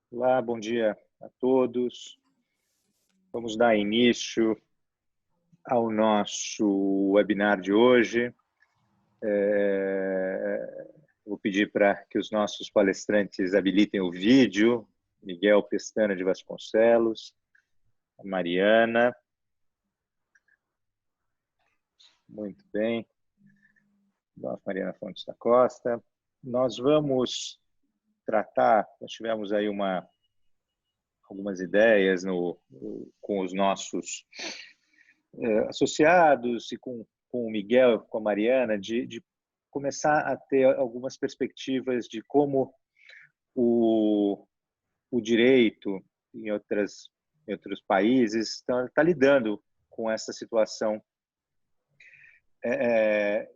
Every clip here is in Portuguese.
Olá, bom dia a todos. Vamos dar início ao nosso webinar de hoje. Vou pedir para que os nossos palestrantes habilitem o vídeo. Miguel Pestana de Vasconcelos, a Mariana. Muito bem. Mariana Fontes da Costa. Nós vamos tratar, nós tivemos aí algumas ideias com os nossos associados e com o Miguel, com a Mariana, de começar a ter algumas perspectivas de como o direito em outros países está lidando com essa situação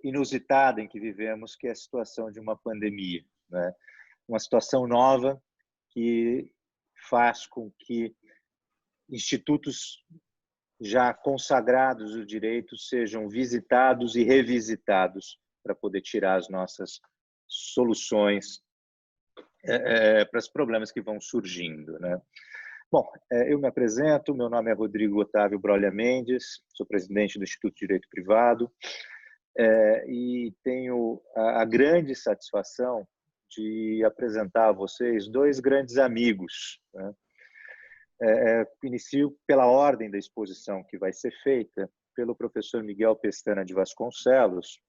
inusitada em que vivemos, que é a situação de uma pandemia, né? Uma situação nova que faz com que institutos já consagrados do direito sejam visitados e revisitados para poder tirar as nossas soluções para os problemas que vão surgindo, né? Bom, eu me apresento, meu nome é Rodrigo Otávio Brolha Mendes, sou presidente do Instituto de Direito Privado e tenho a grande satisfação de apresentar a vocês dois grandes amigos, né? Inicio pela ordem da exposição que vai ser feita pelo professor Miguel Pestana de Vasconcelos,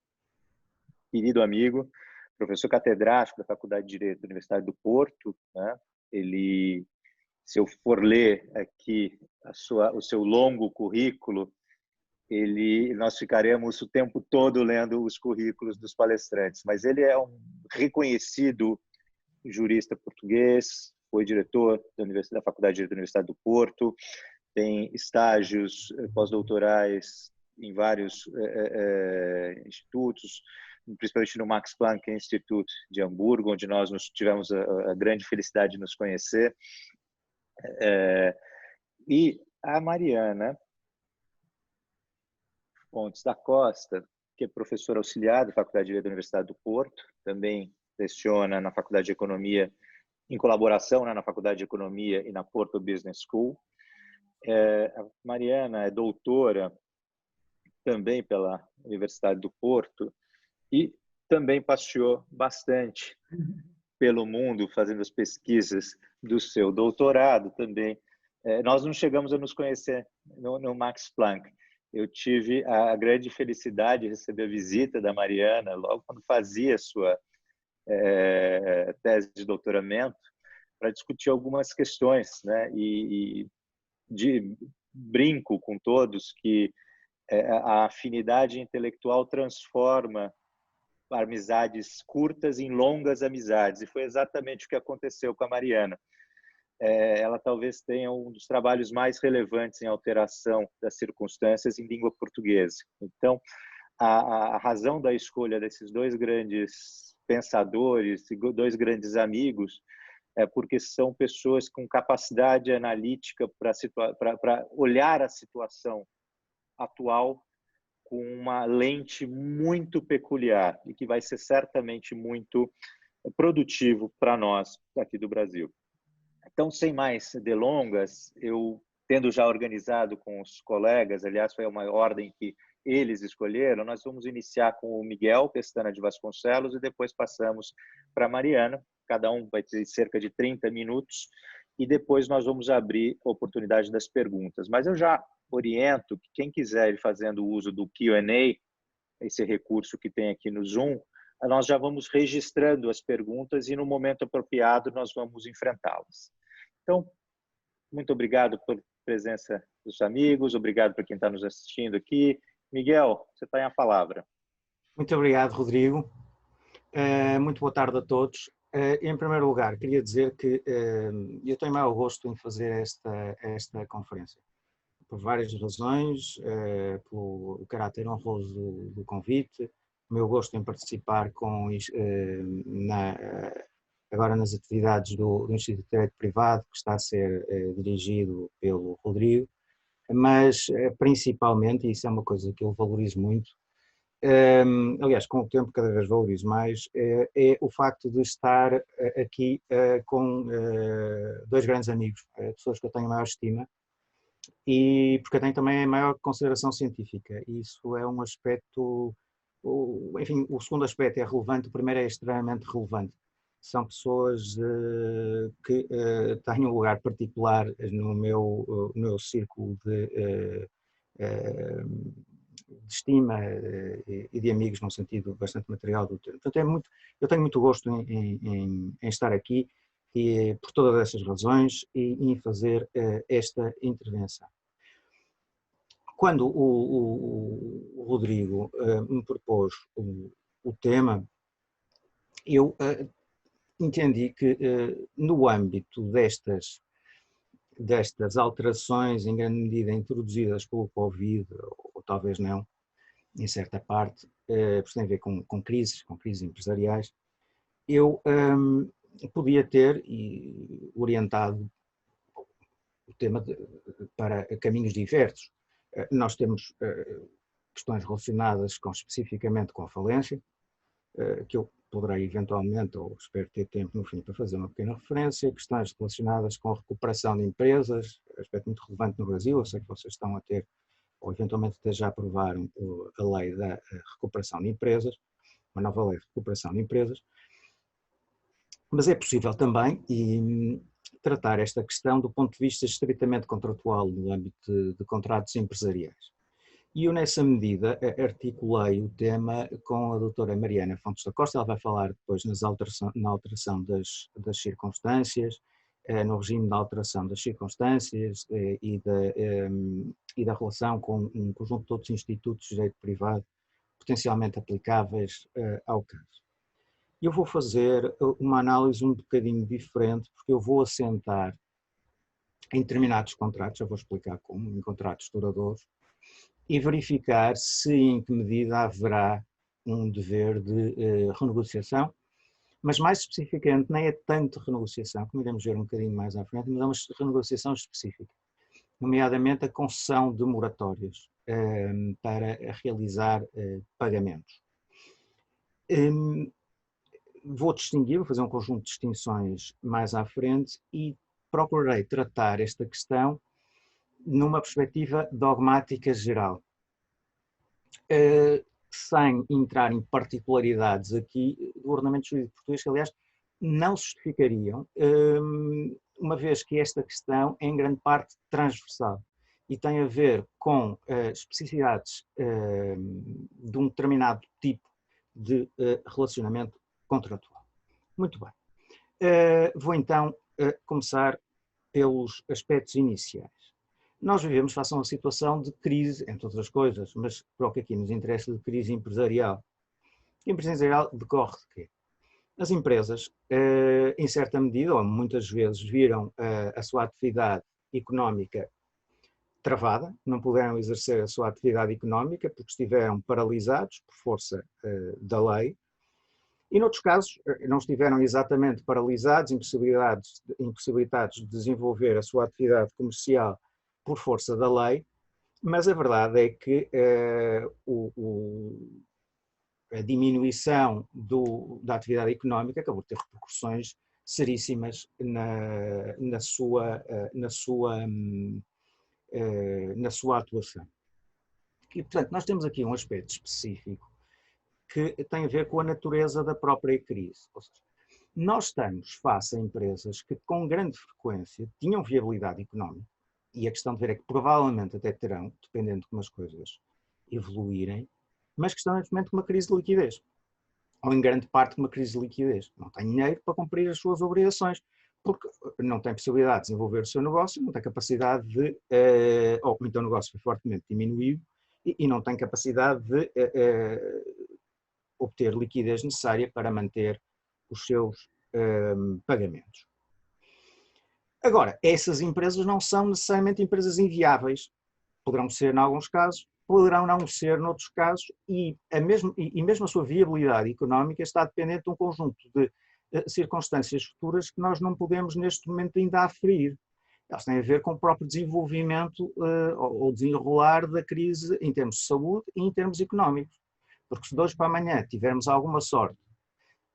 querido amigo, professor catedrático da Faculdade de Direito da Universidade do Porto, né? Ele, se eu for ler aqui o seu longo currículo, nós ficaremos o tempo todo lendo os currículos dos palestrantes, mas ele é um reconhecido jurista português, foi diretor da Faculdade de Direito da Universidade do Porto, tem estágios pós-doutorais em vários institutos, principalmente no Max Planck Institute de Hamburgo, onde nós tivemos a grande felicidade de nos conhecer. E a Mariana Fontes da Costa, que é professora auxiliar da Faculdade de Direito da Universidade do Porto, também leciona na Faculdade de Economia, em colaboração, né, na Faculdade de Economia e na Porto Business School. A Mariana é doutora também pela Universidade do Porto e também passeou bastante pelo mundo fazendo as pesquisas do seu doutorado também. Nós não chegamos a nos conhecer no Max Planck. Eu tive a grande felicidade de receber a visita da Mariana logo quando fazia sua tese de doutoramento para discutir algumas questões, né? E brinco com todos que a afinidade intelectual transforma amizades curtas em longas amizades, e foi exatamente o que aconteceu com a Mariana. Ela talvez tenha um dos trabalhos mais relevantes em alteração das circunstâncias em língua portuguesa. Então, a razão da escolha desses dois grandes pensadores e dois grandes amigos é porque são pessoas com capacidade analítica para olhar a situação atual com uma lente muito peculiar e que vai ser certamente muito produtivo para nós aqui do Brasil. Então, sem mais delongas, eu, tendo já organizado com os colegas, aliás, foi uma ordem que eles escolheram, nós vamos iniciar com o Miguel Pestana de Vasconcelos e depois passamos para a Mariana. Cada um vai ter cerca de 30 minutos e depois nós vamos abrir a oportunidade das perguntas. Mas eu já oriento que quem quiser ir fazendo uso do Q&A, esse recurso que tem aqui no Zoom, nós já vamos registrando as perguntas e no momento apropriado nós vamos enfrentá-las. Então, muito obrigado pela presença dos amigos, obrigado para quem está nos assistindo aqui. Miguel, você tem a palavra. Muito obrigado, Rodrigo. Muito boa tarde a todos. Em primeiro lugar, queria dizer que eu tenho maior gosto em fazer esta conferência, por várias razões, pelo caráter honroso do convite, o meu gosto em participar agora nas atividades do Instituto de Direito Privado, que está a ser dirigido pelo Rodrigo, mas principalmente, e isso é uma coisa que eu valorizo muito, aliás, com o tempo cada vez valorizo mais, é o facto de estar aqui com dois grandes amigos, pessoas que eu tenho a maior estima, e porque eu tenho também a maior consideração científica. E isso é um aspecto, enfim, o segundo aspecto é relevante, o primeiro é extremamente relevante. São pessoas que têm um lugar particular no meu círculo de estima e de amigos, num sentido bastante material do termo. Portanto, eu tenho muito gosto em estar aqui e, por todas essas razões e em fazer esta intervenção. Quando o Rodrigo me propôs o tema, eu entendi que no âmbito destas alterações, em grande medida introduzidas pelo Covid, ou talvez não, em certa parte, porque tem a ver com crises empresariais, eu podia ter orientado o tema para caminhos diversos. Nós temos questões relacionadas especificamente com a falência, que eu poderei eventualmente, ou espero ter tempo no fim para fazer uma pequena referência, questões relacionadas com a recuperação de empresas, aspecto muito relevante no Brasil. Eu sei que vocês estão a ter, ou eventualmente até já aprovaram a lei da recuperação de empresas, uma nova lei de recuperação de empresas, mas é possível também tratar esta questão do ponto de vista estritamente contratual no âmbito de contratos empresariais. E eu, nessa medida, articulei o tema com a doutora Mariana Fontes da Costa. Ela vai falar depois na alteração das circunstâncias, no regime de alteração das circunstâncias e da relação com um conjunto de outros institutos de direito privado potencialmente aplicáveis ao caso. Eu vou fazer uma análise um bocadinho diferente, porque eu vou assentar em determinados contratos, já vou explicar como, em contratos duradouros, e verificar se em que medida haverá um dever de renegociação, mas mais especificamente nem é tanto renegociação, como iremos ver um bocadinho mais à frente, mas é uma renegociação específica, nomeadamente a concessão de moratórias para realizar pagamentos. Vou fazer um conjunto de distinções mais à frente e procurarei tratar esta questão numa perspectiva dogmática geral, sem entrar em particularidades aqui do ordenamento jurídico português, que aliás não se justificariam, uma vez que esta questão é em grande parte transversal e tem a ver com especificidades de um determinado tipo de relacionamento contratual. Muito bem. Vou então começar pelos aspectos iniciais. Nós vivemos face a uma situação de crise, entre outras coisas, mas para o que aqui nos interessa, de crise empresarial. A crise empresarial decorre de quê? As empresas, em certa medida, ou muitas vezes, viram a sua atividade económica travada, não puderam exercer a sua atividade económica porque estiveram paralisados por força da lei, e noutros casos não estiveram exatamente paralisados, impossibilitados de desenvolver a sua atividade comercial por força da lei, mas a verdade é que a diminuição da atividade económica acabou de ter repercussões seríssimas na sua atuação. E, portanto, nós temos aqui um aspecto específico que tem a ver com a natureza da própria crise. Ou seja, nós estamos face a empresas que com grande frequência tinham viabilidade económica, e a questão de ver é que provavelmente até terão, dependendo de como as coisas evoluírem, mas que estão neste momento com uma crise de liquidez, ou em grande parte com uma crise de liquidez. Não têm dinheiro para cumprir as suas obrigações, porque não têm possibilidade de desenvolver o seu negócio, não têm capacidade de, ou então o negócio foi fortemente diminuído, e não têm capacidade de obter liquidez necessária para manter os seus pagamentos. Agora, essas empresas não são necessariamente empresas inviáveis. Poderão ser em alguns casos, poderão não ser noutros casos, e mesmo a sua viabilidade económica está dependente de um conjunto de circunstâncias futuras que nós não podemos neste momento ainda aferir. Elas têm a ver com o próprio desenvolvimento ou desenrolar da crise em termos de saúde e em termos económicos. Porque se de hoje para amanhã tivermos alguma sorte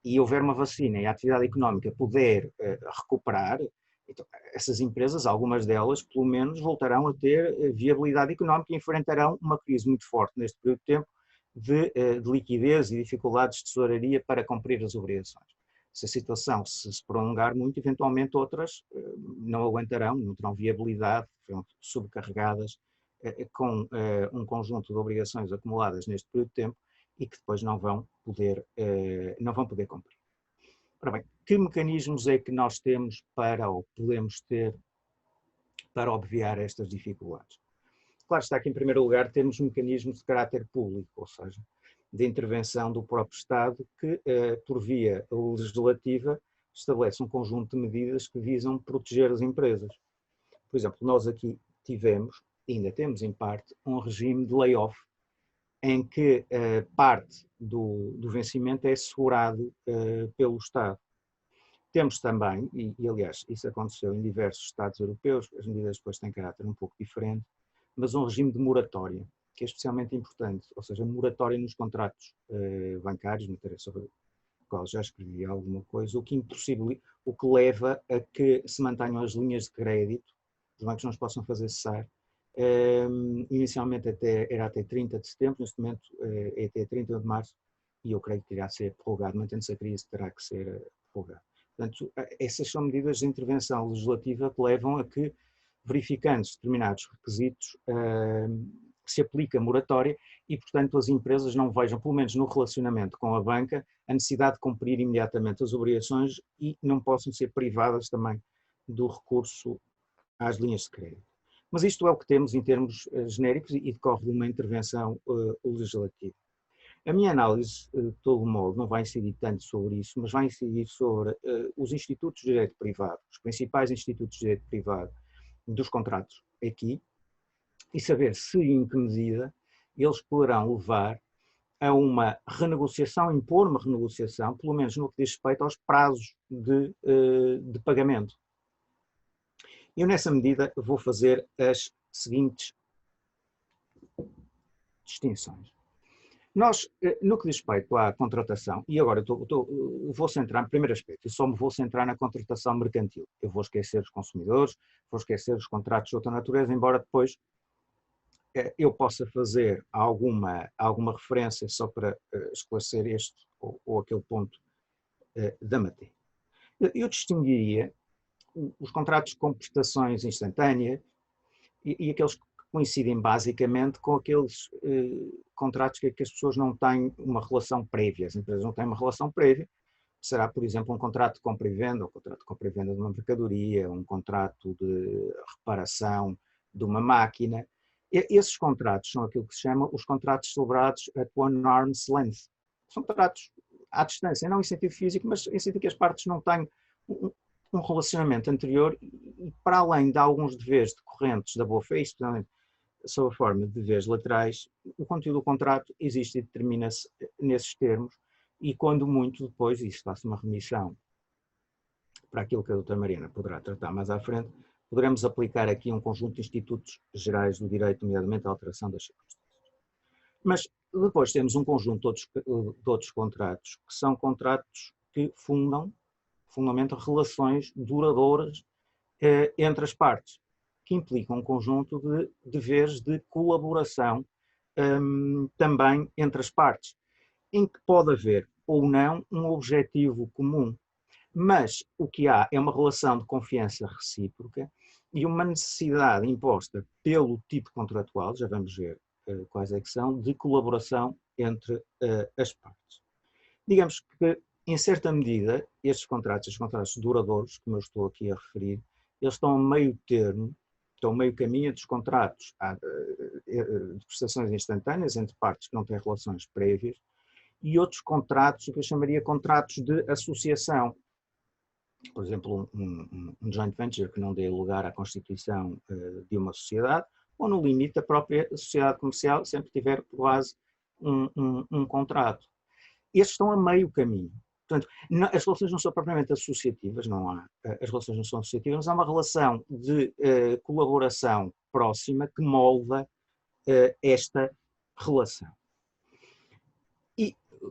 e houver uma vacina e a atividade económica puder recuperar, então, essas empresas, algumas delas, pelo menos, voltarão a ter viabilidade económica e enfrentarão uma crise muito forte neste período de tempo de liquidez e dificuldades de tesouraria para cumprir as obrigações. Se a situação se prolongar muito, eventualmente outras não aguentarão, não terão viabilidade, serão subcarregadas com um conjunto de obrigações acumuladas neste período de tempo e que depois não vão poder cumprir. Ora bem, que mecanismos é que nós temos para, ou podemos ter, para obviar estas dificuldades? Claro está que, em primeiro lugar, temos mecanismos de caráter público, ou seja, de intervenção do próprio Estado que, por via legislativa, estabelece um conjunto de medidas que visam proteger as empresas. Por exemplo, nós aqui tivemos, ainda temos em parte, um regime de layoff, em que parte do vencimento é assegurado pelo Estado. Temos também, e aliás isso aconteceu em diversos Estados europeus, as medidas depois têm caráter um pouco diferente, mas um regime de moratória, que é especialmente importante, ou seja, moratória nos contratos bancários, matéria sobre a qual já escrevi alguma coisa, o que leva a que se mantenham as linhas de crédito, os bancos não os possam fazer cessar. Inicialmente era até 30 de setembro, neste momento é até 30 de março, e eu creio que irá ser prorrogado, mantendo-se a crise, terá que ser prorrogado. Portanto, essas são medidas de intervenção legislativa que levam a que, verificando determinados requisitos, se aplica moratória e, portanto, as empresas não vejam, pelo menos no relacionamento com a banca, a necessidade de cumprir imediatamente as obrigações e não possam ser privadas também do recurso às linhas de crédito. Mas isto é o que temos em termos genéricos e decorre de uma intervenção legislativa. A minha análise, de todo modo, não vai incidir tanto sobre isso, mas vai incidir sobre os institutos de direito privado, os principais institutos de direito privado dos contratos aqui, e saber se e em que medida eles poderão levar a uma renegociação, impor uma renegociação, pelo menos no que diz respeito aos prazos de pagamento. Eu, nessa medida, vou fazer as seguintes distinções. Nós, no que diz respeito à contratação, e agora vou centrar no primeiro aspecto, eu só me vou centrar na contratação mercantil. Eu vou esquecer os consumidores, vou esquecer os contratos de outra natureza, embora depois eu possa fazer alguma referência só para esclarecer este ou aquele ponto da matéria. Eu distinguiria os contratos com prestações instantâneas e aqueles que coincidem basicamente com aqueles contratos que as pessoas não têm uma relação prévia, as empresas não têm uma relação prévia, será, por exemplo, um contrato de compra e venda, um contrato de compra e venda de uma mercadoria, um contrato de reparação de uma máquina. Esses contratos são aquilo que se chama os contratos celebrados at one arm's length. São contratos à distância, não em sentido físico, mas em sentido que as partes não têm um relacionamento anterior e para além de alguns deveres decorrentes da boa-fé, especialmente sob a forma de deveres laterais, o conteúdo do contrato existe e determina-se nesses termos e quando muito depois, e isso faz uma remissão para aquilo que a doutora Mariana poderá tratar mais à frente, poderemos aplicar aqui um conjunto de institutos gerais do direito, nomeadamente a alteração das circunstâncias. Mas depois temos um conjunto de outros contratos, que são contratos que fundamentam relações duradouras entre as partes, que implicam um conjunto de deveres de colaboração também entre as partes, em que pode haver ou não um objetivo comum, mas o que há é uma relação de confiança recíproca e uma necessidade imposta pelo tipo contratual, já vamos ver quais é que são, de colaboração entre as partes. Digamos que, em certa medida, estes contratos duradouros, como eu estou aqui a referir, eles estão a meio termo, estão a meio caminho dos contratos de prestações instantâneas entre partes que não têm relações prévias e outros contratos que eu chamaria contratos de associação. Por exemplo, um joint venture que não dê lugar à constituição de uma sociedade, ou no limite a própria sociedade comercial sempre tiver por base um contrato. Estes estão a meio caminho. Portanto, as relações não são propriamente associativas, as relações não são associativas, mas há uma relação de colaboração próxima que molda esta relação.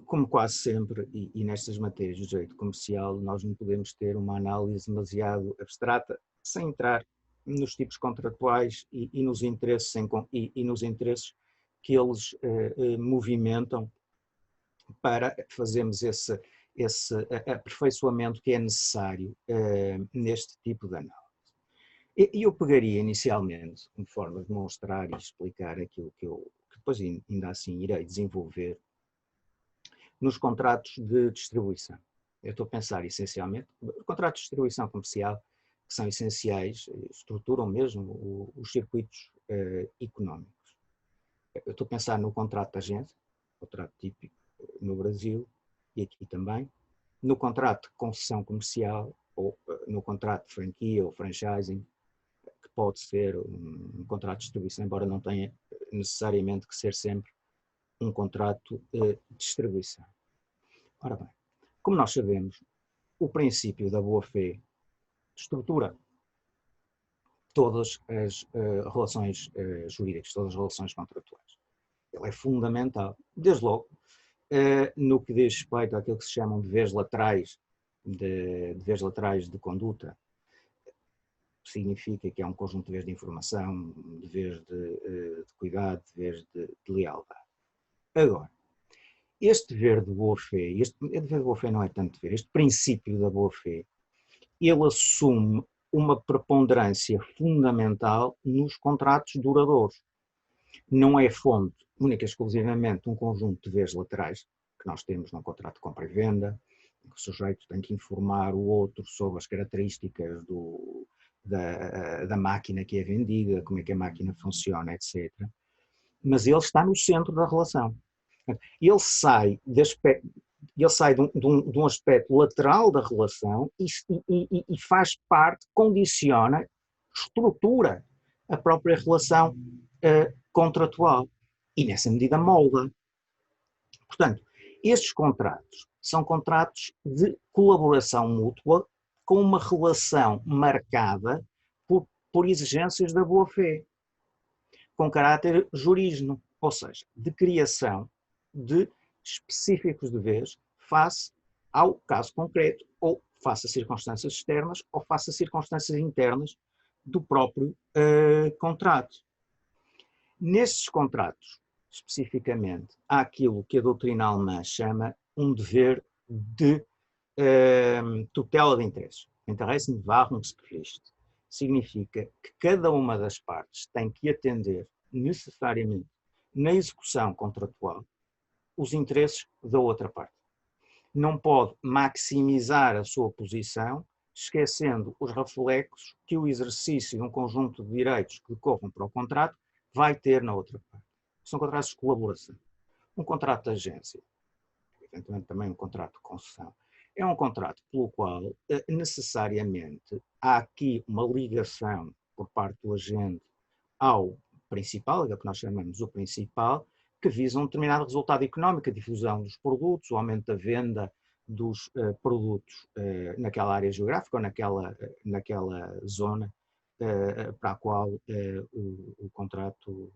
como quase sempre, e nestas matérias do direito comercial, nós não podemos ter uma análise demasiado abstrata, sem entrar nos tipos contratuais e nos interesses, e nos interesses que eles movimentam para fazermos esse aperfeiçoamento que é necessário neste tipo de análise. E eu pegaria inicialmente, como forma de demonstrar e explicar aquilo que depois ainda assim irei desenvolver, nos contratos de distribuição. Eu estou a pensar essencialmente, contratos de distribuição comercial, que são essenciais, estruturam mesmo os circuitos económicos. Eu estou a pensar no contrato de agência, contrato típico no Brasil e aqui também, no contrato de concessão comercial, ou no contrato de franquia ou franchising, que pode ser um contrato de distribuição, embora não tenha necessariamente que ser sempre um contrato de distribuição. Ora bem, como nós sabemos, o princípio da boa-fé estrutura todas as relações jurídicas, todas as relações contratuais. Ele é fundamental, desde logo, no que diz respeito àquilo que se chamam deveres laterais de conduta. Significa que é um conjunto de deveres de informação, deveres de cuidado, deveres de lealdade. Agora, este dever de boa-fé, este dever de boa-fé não é tanto dever, este princípio da boa-fé, ele assume uma preponderância fundamental nos contratos duradouros. Não é fonte, única e exclusivamente, um conjunto de deveres laterais que nós temos num contrato de compra e venda, em que o sujeito tem que informar o outro sobre as características da máquina que é vendida, como é que a máquina funciona, etc. Mas ele está no centro da relação. Ele sai de um aspecto lateral da relação e faz parte, condiciona, estrutura a própria relação contratual e nessa medida molda. Portanto, estes contratos são contratos de colaboração mútua com uma relação marcada por exigências da boa-fé, com caráter jurígeno, ou seja, de criação de específicos deveres face ao caso concreto, ou face a circunstâncias externas, ou face a circunstâncias internas do próprio contrato. Nestes contratos, especificamente, há aquilo que a doutrina alemã chama um dever de tutela de interesses. Interessenwahrungspflicht. Significa que cada uma das partes tem que atender necessariamente na execução contratual os interesses da outra parte. Não pode maximizar a sua posição esquecendo os reflexos que o exercício de um conjunto de direitos que decorram para o contrato vai ter na outra parte. São contratos de colaboração. Um contrato de agência, eventualmente também um contrato de concessão, é um contrato pelo qual necessariamente há aqui uma ligação por parte do agente ao principal, é o que nós chamamos o principal, que visa um determinado resultado económico, a difusão dos produtos, o aumento da venda dos produtos naquela área geográfica ou naquela zona para a qual o contrato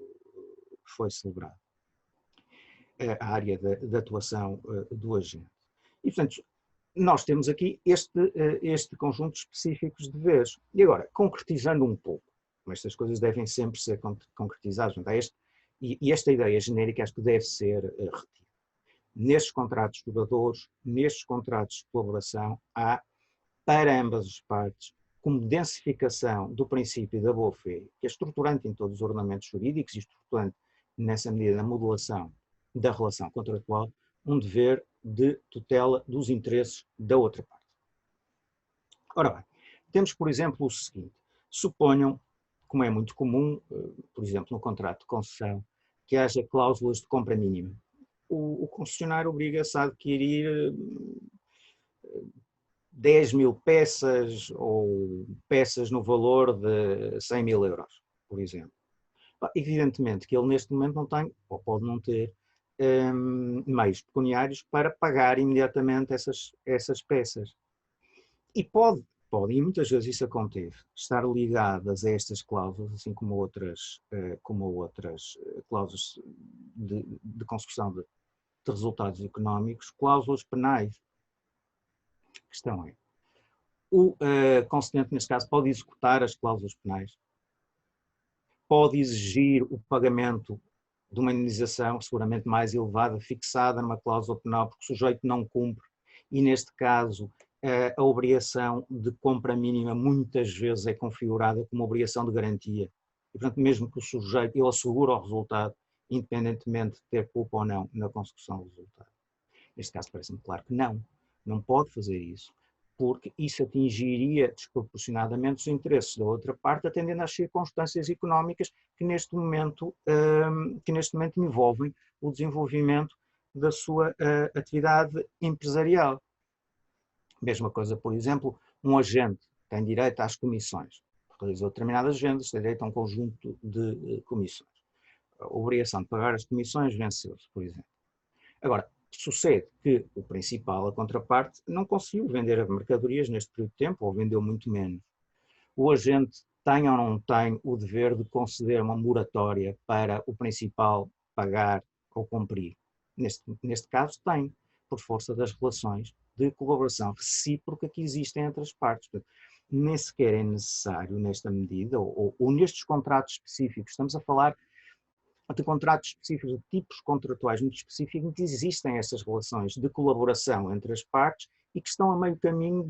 foi celebrado. A área de atuação do agente. E, portanto, nós temos aqui este conjunto específico de deveres. E agora, concretizando um pouco, estas coisas devem sempre ser concretizadas, e esta ideia genérica acho que deve ser retida. Nestes contratos duradouros, nestes contratos de colaboração, há, para ambas as partes, como densificação do princípio da boa-fé, que é estruturante em todos os ordenamentos jurídicos e estruturante nessa medida na modulação da relação contratual, um dever de tutela dos interesses da outra parte. Ora bem, temos, por exemplo, o seguinte: suponham, como é muito comum, por exemplo, no contrato de concessão, que haja cláusulas de compra mínima. O concessionário obriga-se a adquirir 10 mil peças ou peças no valor de 100 mil euros, por exemplo. Evidentemente que ele neste momento não tem, ou pode não ter, meios pecuniários para pagar imediatamente essas peças. E pode, e muitas vezes isso acontece, estar ligadas a estas cláusulas, assim como outras cláusulas de consecução de resultados económicos, cláusulas penais. A questão é, o concedente, neste caso, pode executar as cláusulas penais, pode exigir o pagamento de uma indenização seguramente mais elevada, fixada numa cláusula penal, porque o sujeito não cumpre, e neste caso a obrigação de compra mínima muitas vezes é configurada como obrigação de garantia. E, portanto, mesmo que o sujeito, ele assegura o resultado, independentemente de ter culpa ou não na consecução do resultado. Neste caso parece-me claro que não pode fazer isso, porque isso atingiria desproporcionadamente os interesses da outra parte, atendendo às circunstâncias económicas que neste momento envolvem o desenvolvimento da sua atividade empresarial. Mesma coisa, por exemplo, um agente tem direito às comissões. Realizou determinadas vendas, tem direito a um conjunto de comissões. A obrigação de pagar as comissões venceu-se, por exemplo. Agora, sucede que o principal, a contraparte, não conseguiu vender mercadorias neste período de tempo, ou vendeu muito menos. O agente tem ou não tem o dever de conceder uma moratória para o principal pagar ou cumprir? Neste caso tem, por força das relações de colaboração recíproca que existem entre as partes. Portanto, nem sequer é necessário, nesta medida, ou nestes contratos específicos, estamos a falar de contratos específicos, de tipos contratuais muito específicos, em que existem essas relações de colaboração entre as partes e que estão a meio caminho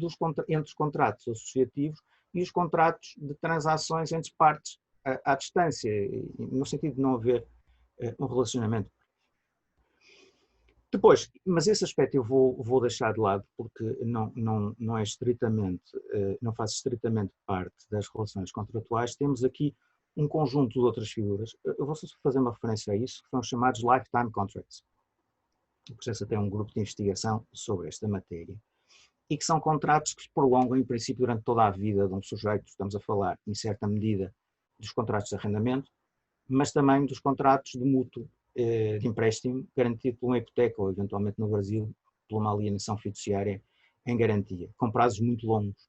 entre os contratos associativos e os contratos de transações entre partes à distância, no sentido de não haver um relacionamento. Depois, mas esse aspecto eu vou deixar de lado porque não é estritamente, não faz estritamente parte das relações contratuais. Temos aqui um conjunto de outras figuras. Eu vou só fazer uma referência a isso, que são os chamados lifetime contracts. O processo tem um grupo de investigação sobre esta matéria e que são contratos que se prolongam, em princípio, durante toda a vida de um sujeito. Estamos a falar, em certa medida, dos contratos de arrendamento, mas também dos contratos de mútuo, de empréstimo, garantido por uma hipoteca ou, eventualmente, no Brasil, por uma alienação fiduciária em garantia, com prazos muito longos.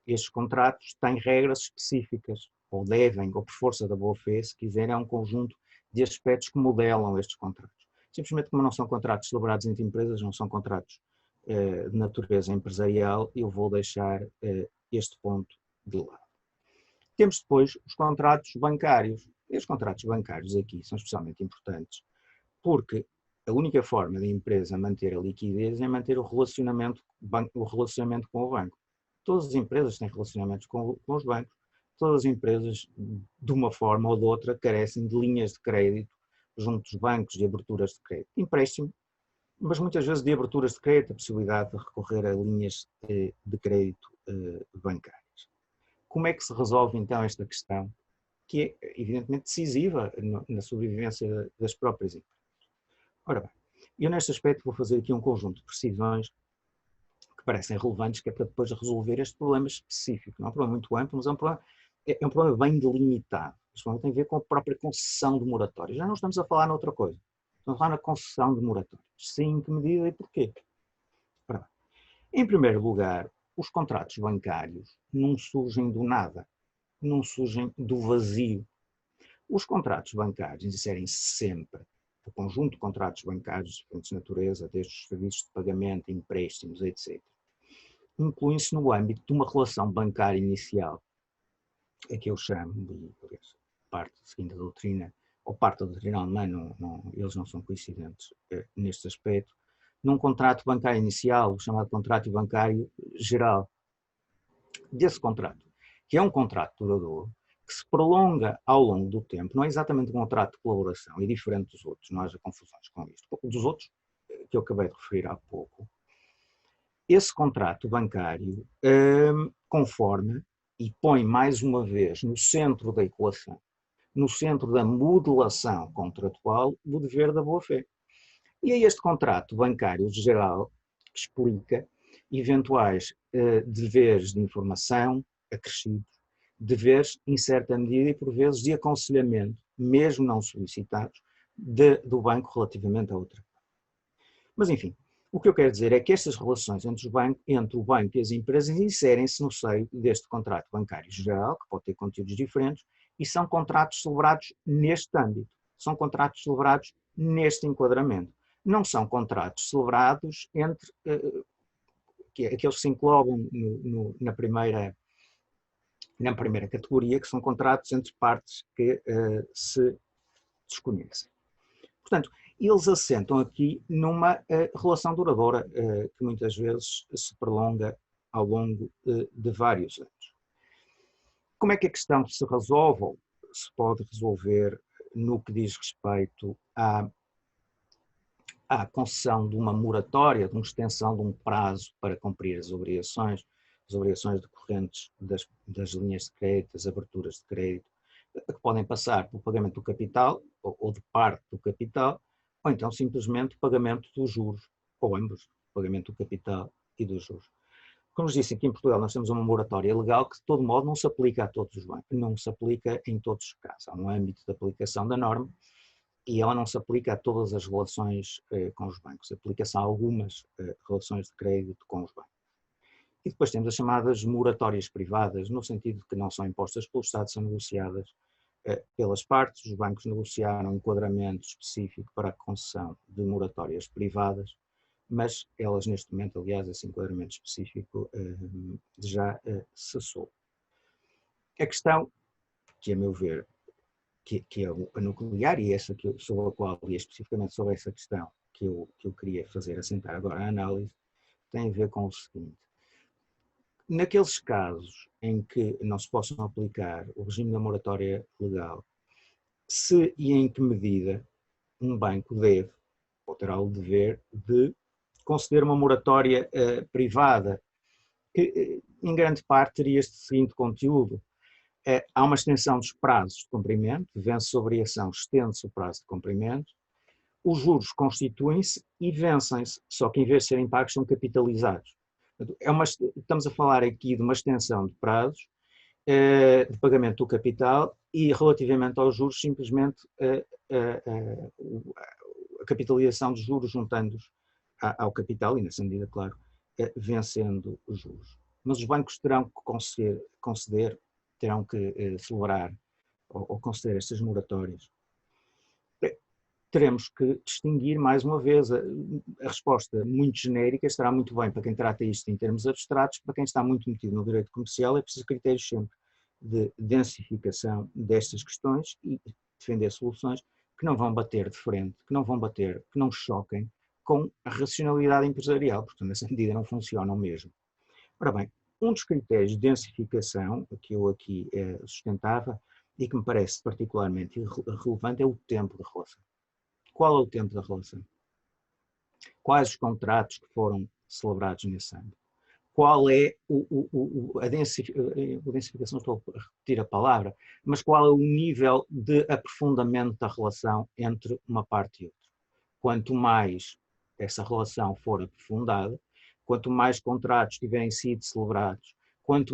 Estes contratos têm regras específicas, ou devem, ou por força da boa-fé, se quiserem, é um conjunto de aspectos que modelam estes contratos. Simplesmente como não são contratos celebrados entre empresas, não são contratos de natureza empresarial, eu vou deixar este ponto de lado. Temos depois os contratos bancários. E os contratos bancários aqui são especialmente importantes porque a única forma da empresa manter a liquidez é manter o relacionamento com o banco. Todas as empresas têm relacionamentos com os bancos, todas as empresas, de uma forma ou de outra, carecem de linhas de crédito junto dos bancos, de aberturas de crédito. Empréstimo, mas muitas vezes de aberturas de crédito, a possibilidade de recorrer a linhas de crédito bancárias. Como é que se resolve então esta questão, que é evidentemente decisiva na sobrevivência das próprias empresas? Ora bem, eu neste aspecto vou fazer aqui um conjunto de precisões que parecem relevantes, que é para depois resolver este problema específico. Não é um problema muito amplo, mas é um problema bem delimitado. Este problema tem a ver com a própria concessão de moratórias. Já não estamos a falar noutra coisa. Estamos a falar na concessão de moratórias. Sim, em que medida e porquê? Ora bem, em primeiro lugar, os contratos bancários não surgem do nada, não surgem do vazio. Os contratos bancários inserem-se sempre o conjunto de contratos bancários de diferentes natureza, desde os serviços de pagamento, empréstimos, etc. Incluem-se no âmbito de uma relação bancária inicial, a que eu chamo de parte seguinte da doutrina, ou parte da doutrina alemã, eles não são coincidentes neste aspecto, num contrato bancário inicial, o chamado contrato bancário geral. Desse contrato, que é um contrato duradouro, que se prolonga ao longo do tempo, não é exatamente um contrato de colaboração, é diferente dos outros, não haja confusões com isto. Dos outros, que eu acabei de referir há pouco, esse contrato bancário conforma e põe mais uma vez no centro da equação, no centro da modelação contratual, o dever da boa-fé. E é este contrato bancário geral que explica eventuais deveres de informação acrescidos, deveres, em certa medida, e por vezes de aconselhamento, mesmo não solicitados, do banco relativamente a outra. Mas, enfim, o que eu quero dizer é que estas relações entre o banco e as empresas inserem-se no seio deste contrato bancário geral, que pode ter conteúdos diferentes, e são contratos celebrados neste âmbito, são contratos celebrados neste enquadramento. não são contratos celebrados entre aqueles que se englobam na primeira categoria, que são contratos entre partes que se desconhecem. Portanto, eles assentam aqui numa relação duradoura que muitas vezes se prolonga ao longo de vários anos. Como é que a questão se resolve, ou se pode resolver no que diz respeito à concessão de uma moratória, de uma extensão de um prazo para cumprir as obrigações decorrentes das linhas de crédito, das aberturas de crédito, que podem passar pelo pagamento do capital, ou de parte do capital, ou então simplesmente pagamento dos juros, ou ambos, pagamento do capital e dos juros. Como disse, aqui em Portugal nós temos uma moratória legal que de todo modo não se aplica a todos os bancos, não se aplica em todos os casos. Há um âmbito de aplicação da norma e ela não se aplica a todas as relações com os bancos, aplica-se a algumas relações de crédito com os bancos. E depois temos as chamadas moratórias privadas, no sentido de que não são impostas pelo Estado, são negociadas pelas partes. Os bancos negociaram um enquadramento específico para a concessão de moratórias privadas, mas elas neste momento, aliás, esse enquadramento específico já cessou. A questão, que a meu ver, que é a nuclear, e essa sobre a qual, e especificamente sobre essa questão que eu queria fazer assentar agora a análise, tem a ver com o seguinte. Naqueles casos em que não se possam aplicar o regime da moratória legal, se e em que medida um banco deve, ou terá o dever de conceder uma moratória privada, que em grande parte teria este seguinte conteúdo. Há uma extensão dos prazos de cumprimento, vence-se a obrigação, estende-se o prazo de cumprimento, os juros constituem-se e vencem-se, só que em vez de serem pagos são capitalizados. Estamos a falar aqui de uma extensão de prazos de pagamento do capital e relativamente aos juros simplesmente a capitalização dos juros juntando-os ao capital e nessa medida, claro, vencendo os juros. Mas os bancos terão que conceder terão que celebrar ou conceder estas moratórias. Teremos que distinguir, mais uma vez, a resposta muito genérica estará muito bem para quem trata isto em termos abstratos, para quem está muito metido no direito comercial é preciso critérios sempre de densificação destas questões e defender soluções que não vão bater de frente, que não choquem com a racionalidade empresarial, portanto, nessa medida não funcionam mesmo. Ora bem, um dos critérios de densificação que eu aqui sustentava e que me parece particularmente relevante é o tempo da relação. Qual é o tempo da relação? Quais os contratos que foram celebrados nesse âmbito? Qual é a densificação, estou a repetir a palavra, mas qual é o nível de aprofundamento da relação entre uma parte e outra? Quanto mais essa relação for aprofundada, quanto mais contratos tiverem sido celebrados, quanto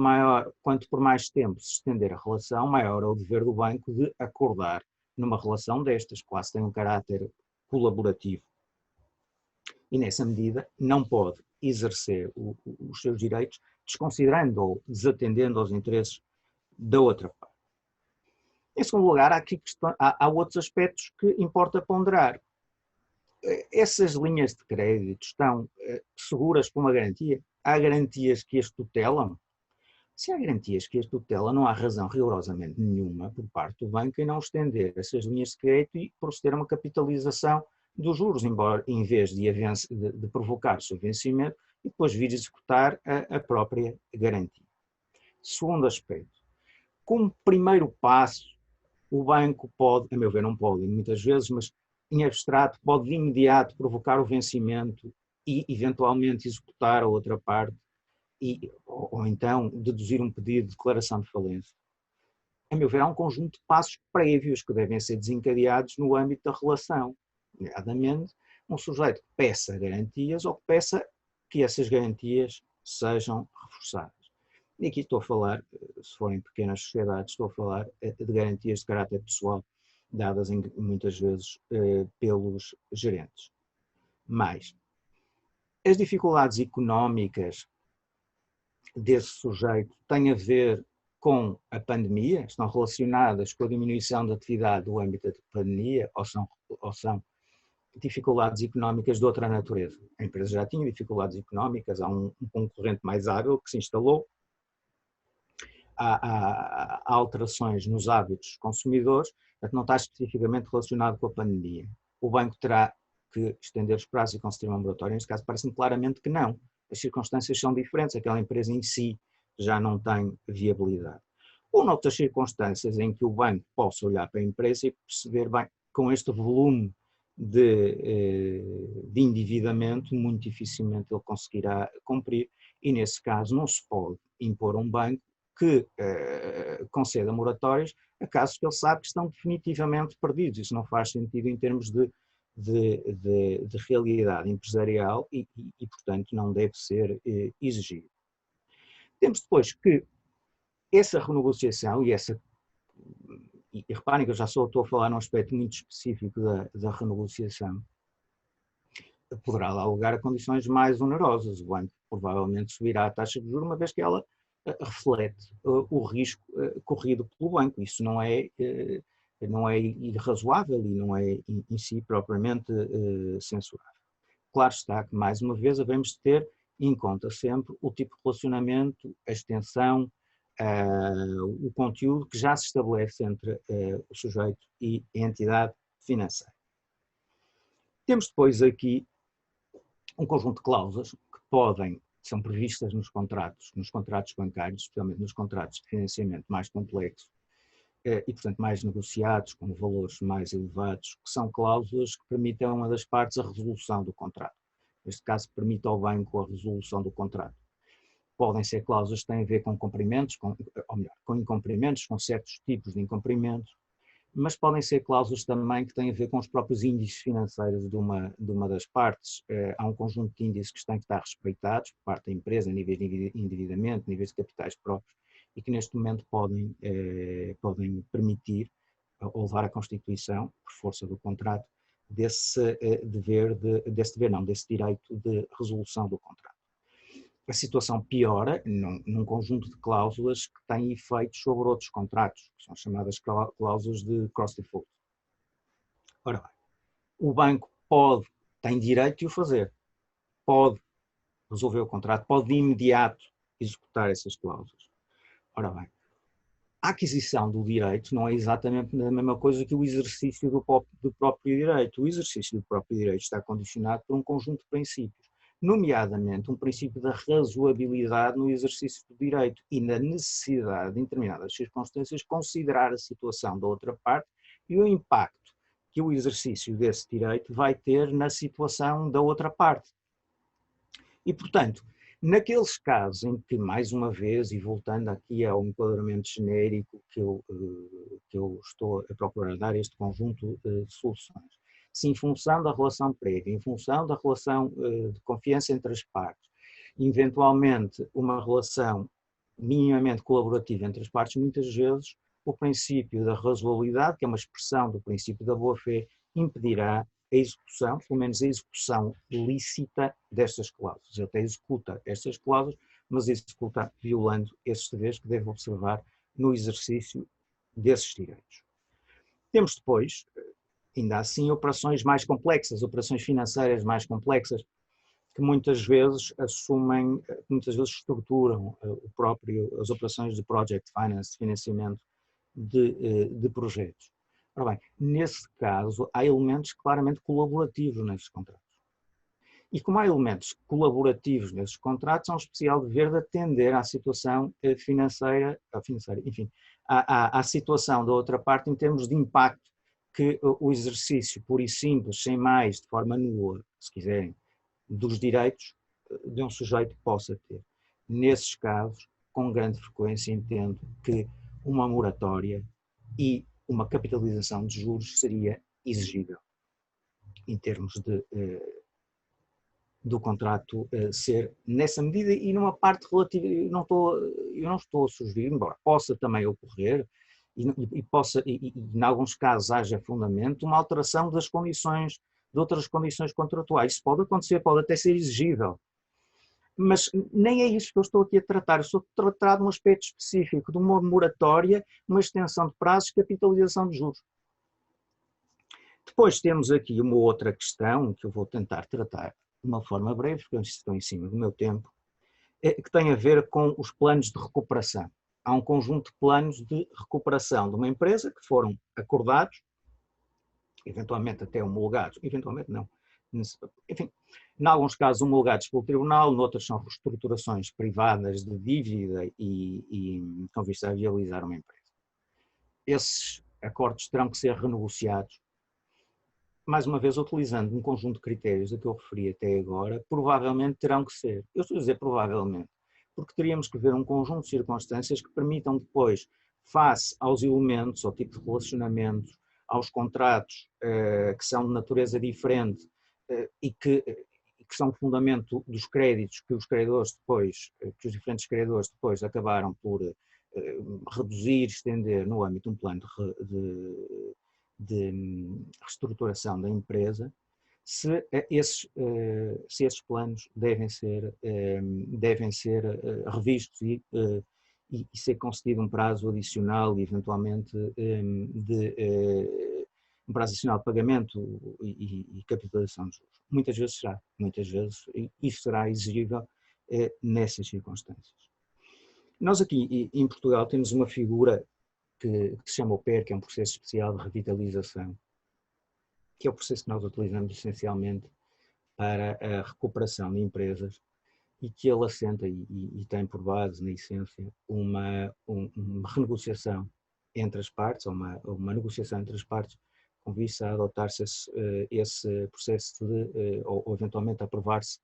por mais tempo se estender a relação, maior é o dever do banco de acordar numa relação destas, quase tem um caráter colaborativo. E nessa medida não pode exercer os seus direitos desconsiderando ou desatendendo aos interesses da outra parte. Em segundo lugar, há outros aspectos que importa ponderar. Essas linhas de crédito estão seguras por uma garantia? Há garantias que as tutelam? Se há garantias que as tutelam, não há razão rigorosamente nenhuma por parte do banco em não estender essas linhas de crédito e proceder a uma capitalização dos juros, embora em vez de provocar o seu vencimento e depois vir executar a própria garantia. Segundo aspecto, como primeiro passo, o banco pode, a meu ver não pode muitas vezes, mas em abstrato pode de imediato provocar o vencimento e eventualmente executar a outra parte ou então deduzir um pedido de declaração de falência. A meu ver há um conjunto de passos prévios que devem ser desencadeados no âmbito da relação. Nomeadamente, um sujeito que peça garantias ou que peça que essas garantias sejam reforçadas. E aqui estou a falar, se forem pequenas sociedades, estou a falar de garantias de caráter pessoal, dadas muitas vezes pelos gerentes. Mas as dificuldades económicas desse sujeito têm a ver com a pandemia, estão relacionadas com a diminuição da atividade do âmbito da pandemia ou são dificuldades económicas de outra natureza. A empresa já tinha dificuldades económicas, há um concorrente mais hábil que se instalou, há alterações nos hábitos dos consumidores, portanto não está especificamente relacionado com a pandemia. O banco terá que estender os prazos e conceder uma moratória, neste caso parece-me claramente que não. As circunstâncias são diferentes, aquela empresa em si já não tem viabilidade. Ou noutras circunstâncias em que o banco possa olhar para a empresa e perceber, bem, com este volume de endividamento, muito dificilmente ele conseguirá cumprir, e nesse caso não se pode impor a um banco que conceda moratórias a casos que ele sabe que estão definitivamente perdidos. Isso não faz sentido em termos de realidade empresarial e, portanto, não deve ser exigido. Temos depois que essa renegociação e reparem que eu já só estou a falar num aspecto muito específico da renegociação, poderá dar lugar a condições mais onerosas. O banco provavelmente subirá a taxa de juros, uma vez que ela reflete o risco corrido pelo banco. Isso não é irrazoável e não é em si propriamente censurável. Claro está que, mais uma vez, devemos ter em conta sempre o tipo de relacionamento, a extensão, o conteúdo que já se estabelece entre o sujeito e a entidade financeira. Temos depois aqui um conjunto de cláusulas que são previstas nos contratos bancários, especialmente nos contratos de financiamento mais complexos e, portanto, mais negociados, com valores mais elevados, que são cláusulas que permitem a uma das partes a resolução do contrato. Neste caso, permite ao banco a resolução do contrato. Podem ser cláusulas que têm a ver com cumprimentos, ou melhor, com incumprimentos, com certos tipos de incumprimentos, mas podem ser cláusulas também que têm a ver com os próprios índices financeiros de uma das partes. Há um conjunto de índices que têm que estar respeitados por parte da empresa, níveis de endividamento, níveis de capitais próprios, e que neste momento podem permitir ou levar à constituição, por força do contrato, desse direito de resolução do contrato. A situação piora num conjunto de cláusulas que têm efeitos sobre outros contratos, que são chamadas cláusulas de cross-default. Ora bem, o banco tem direito de o fazer, pode resolver o contrato, pode de imediato executar essas cláusulas. Ora bem, a aquisição do direito não é exatamente a mesma coisa que o exercício do próprio direito. O exercício do próprio direito está condicionado por um conjunto de princípios, nomeadamente um princípio da razoabilidade no exercício do direito e na necessidade, em determinadas circunstâncias, considerar a situação da outra parte e o impacto que o exercício desse direito vai ter na situação da outra parte. E, portanto, naqueles casos em que, mais uma vez, e voltando aqui ao enquadramento genérico que eu estou a procurar dar este conjunto de soluções, se em função da relação prévia, em função da relação de confiança entre as partes, eventualmente uma relação minimamente colaborativa entre as partes, muitas vezes o princípio da razoabilidade, que é uma expressão do princípio da boa-fé, impedirá a execução, pelo menos a execução lícita destas cláusulas. Ele até executa estas cláusulas, mas executa violando esses deveres que deve observar no exercício desses direitos. Temos depois, ainda assim, operações mais complexas, operações financeiras mais complexas, que muitas vezes estruturam as operações de project finance, de financiamento de projetos. Ora bem, nesse caso, há elementos claramente colaborativos nesses contratos. E como há elementos colaborativos nesses contratos, há um especial dever de atender à situação financeira, enfim, à situação da outra parte em termos de impacto que o exercício puro e simples, sem mais, de forma nula, se quiserem, dos direitos de um sujeito possa ter. Nesses casos, com grande frequência, entendo que uma moratória e uma capitalização de juros seria exigível, em termos do contrato ser nessa medida e numa parte relativa. Eu não estou a sugerir, embora possa também ocorrer, e em alguns casos haja fundamento, uma alteração das condições, de outras condições contratuais. Isso pode acontecer, pode até ser exigível. Mas nem é isso que eu estou aqui a tratar. Eu estou a tratar de um aspecto específico, de uma moratória, uma extensão de prazos, capitalização de juros. Depois temos aqui uma outra questão que eu vou tentar tratar de uma forma breve, porque eu estou em cima do meu tempo, que tem a ver com os planos de recuperação. Há um conjunto de planos de recuperação de uma empresa que foram acordados, eventualmente até homologados, eventualmente não, enfim, em alguns casos homologados pelo tribunal, noutros são reestruturações privadas de dívida e com vista a viabilizar uma empresa. Esses acordos terão que ser renegociados, mais uma vez utilizando um conjunto de critérios a que eu referi até agora, provavelmente terão que ser. Eu estou a dizer provavelmente, porque teríamos que ver um conjunto de circunstâncias que permitam depois, face aos elementos, ao tipo de relacionamentos, aos contratos que são de natureza diferente e que são fundamento dos créditos que os credores depois, que os diferentes credores depois acabaram por reduzir, estender no âmbito de um plano de reestruturação da empresa, se esses planos devem ser revistos e ser concedido um prazo adicional e eventualmente um prazo adicional de pagamento e capitalização de juros. Muitas vezes será, muitas vezes isso será exigível nessas circunstâncias. Nós aqui em Portugal temos uma figura que se chama o PER, que é um processo especial de revitalização, que é o processo que nós utilizamos essencialmente para a recuperação de empresas e que ele assenta e tem por base, na essência, uma renegociação entre as partes, ou uma negociação entre as partes, com vista a adotar-se esse processo ou eventualmente aprovar-se,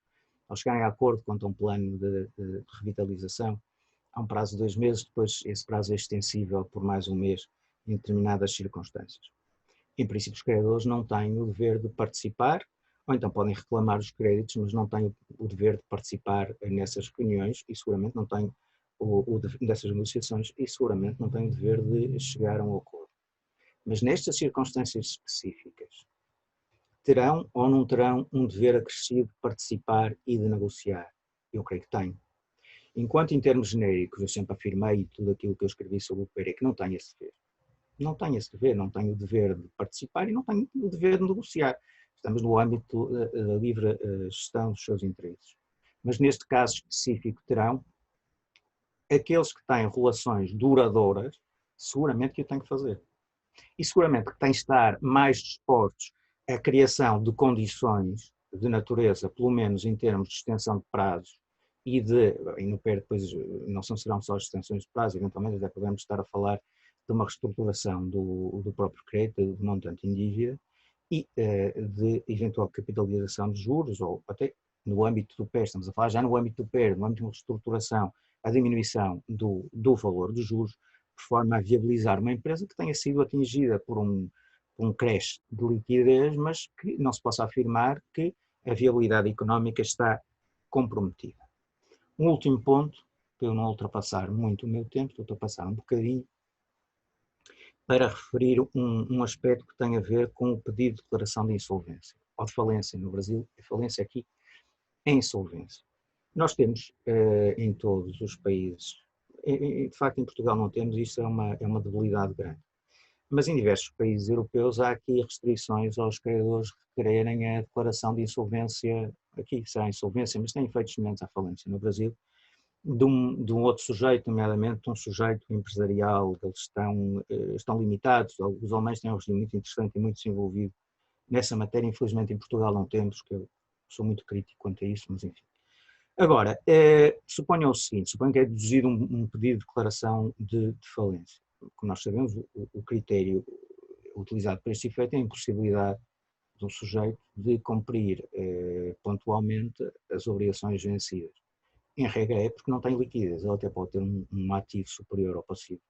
ao chegarem a acordo quanto a um plano de revitalização. Há um prazo de 2 meses, depois esse prazo é extensível por mais um mês em determinadas circunstâncias. Em princípio, os credores não têm o dever de participar, ou então podem reclamar os créditos, mas não têm o dever de participar nessas reuniões e seguramente não têm dessas negociações e seguramente não têm o dever de chegar a um acordo. Mas nestas circunstâncias específicas, terão ou não terão um dever acrescido de participar e de negociar? Eu creio que têm. Enquanto em termos genéricos eu sempre afirmei, e tudo aquilo que eu escrevi sobre o PER é que não tem esse dever. Não tem esse dever, não tem o dever de participar e não tem o dever de negociar. Estamos no âmbito da livre gestão dos seus interesses. Mas neste caso específico terão aqueles que têm relações duradouras, seguramente que o têm que fazer. E seguramente que têm de estar mais dispostos à criação de condições de natureza, pelo menos em termos de extensão de prazos, e no PER depois não serão só as extensões de prazo, eventualmente até podemos estar a falar de uma reestruturação do próprio crédito, de montante em dívida, e de eventual capitalização de juros, ou até no âmbito do PER, estamos a falar já no âmbito do PER, no âmbito de uma reestruturação, a diminuição do valor dos juros, de forma a viabilizar uma empresa que tenha sido atingida por um crash de liquidez, mas que não se possa afirmar que a viabilidade económica está comprometida. Um último ponto, para eu não ultrapassar muito o meu tempo, estou a ultrapassar um bocadinho, para referir um aspecto que tem a ver com o pedido de declaração de insolvência, ou de falência no Brasil, a falência aqui é insolvência. Nós temos em todos os países, de facto em Portugal não temos, isso é uma debilidade grande, mas em diversos países europeus há aqui restrições aos credores requererem a declaração de insolvência, aqui será insolvência, mas tem efeitos semelhantes à falência no Brasil, de um outro sujeito, nomeadamente um sujeito empresarial, eles estão limitados, os alemães têm um regime muito interessante e muito desenvolvido nessa matéria, infelizmente em Portugal não temos, que eu sou muito crítico quanto a isso, mas enfim. Agora, suponham o seguinte, suponham que é deduzido um pedido de declaração de falência. Como nós sabemos, o critério utilizado para este efeito é a impossibilidade do sujeito de cumprir pontualmente as obrigações vencidas. Em regra é porque não tem liquidez, ele até pode ter um ativo superior ao passivo,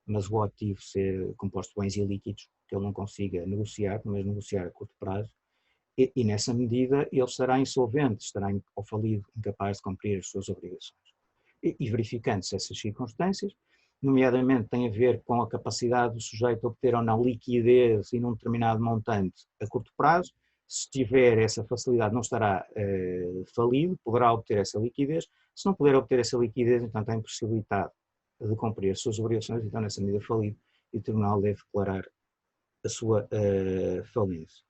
mas o ativo ser composto de bens ilíquidos, que ele não consiga negociar, mas negociar a curto prazo, e nessa medida ele estará insolvente, estará ou falido, incapaz de cumprir as suas obrigações. E verificando-se essas circunstâncias, nomeadamente tem a ver com a capacidade do sujeito obter ou não liquidez em um determinado montante a curto prazo. Se tiver essa facilidade não estará falido, poderá obter essa liquidez. Se não puder obter essa liquidez, então tem impossibilidade de cumprir as suas obrigações, então nessa medida falido, e o Tribunal deve declarar sua falência.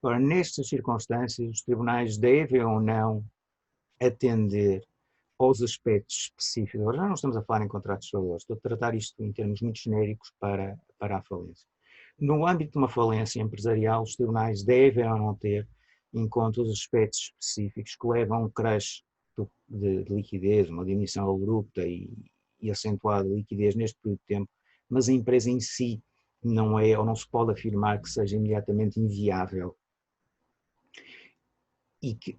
Ora, nestas circunstâncias, os tribunais devem ou não atender aos aspectos específicos. Agora já não estamos a falar em contratos de valores, estou a tratar isto em termos muito genéricos para a falência. No âmbito de uma falência empresarial, os tribunais devem ou não ter em conta os aspectos específicos que levam a um crash de liquidez, uma diminuição abrupta e acentuada de liquidez neste período de tempo, mas a empresa em si não é, ou não se pode afirmar que seja imediatamente inviável. E que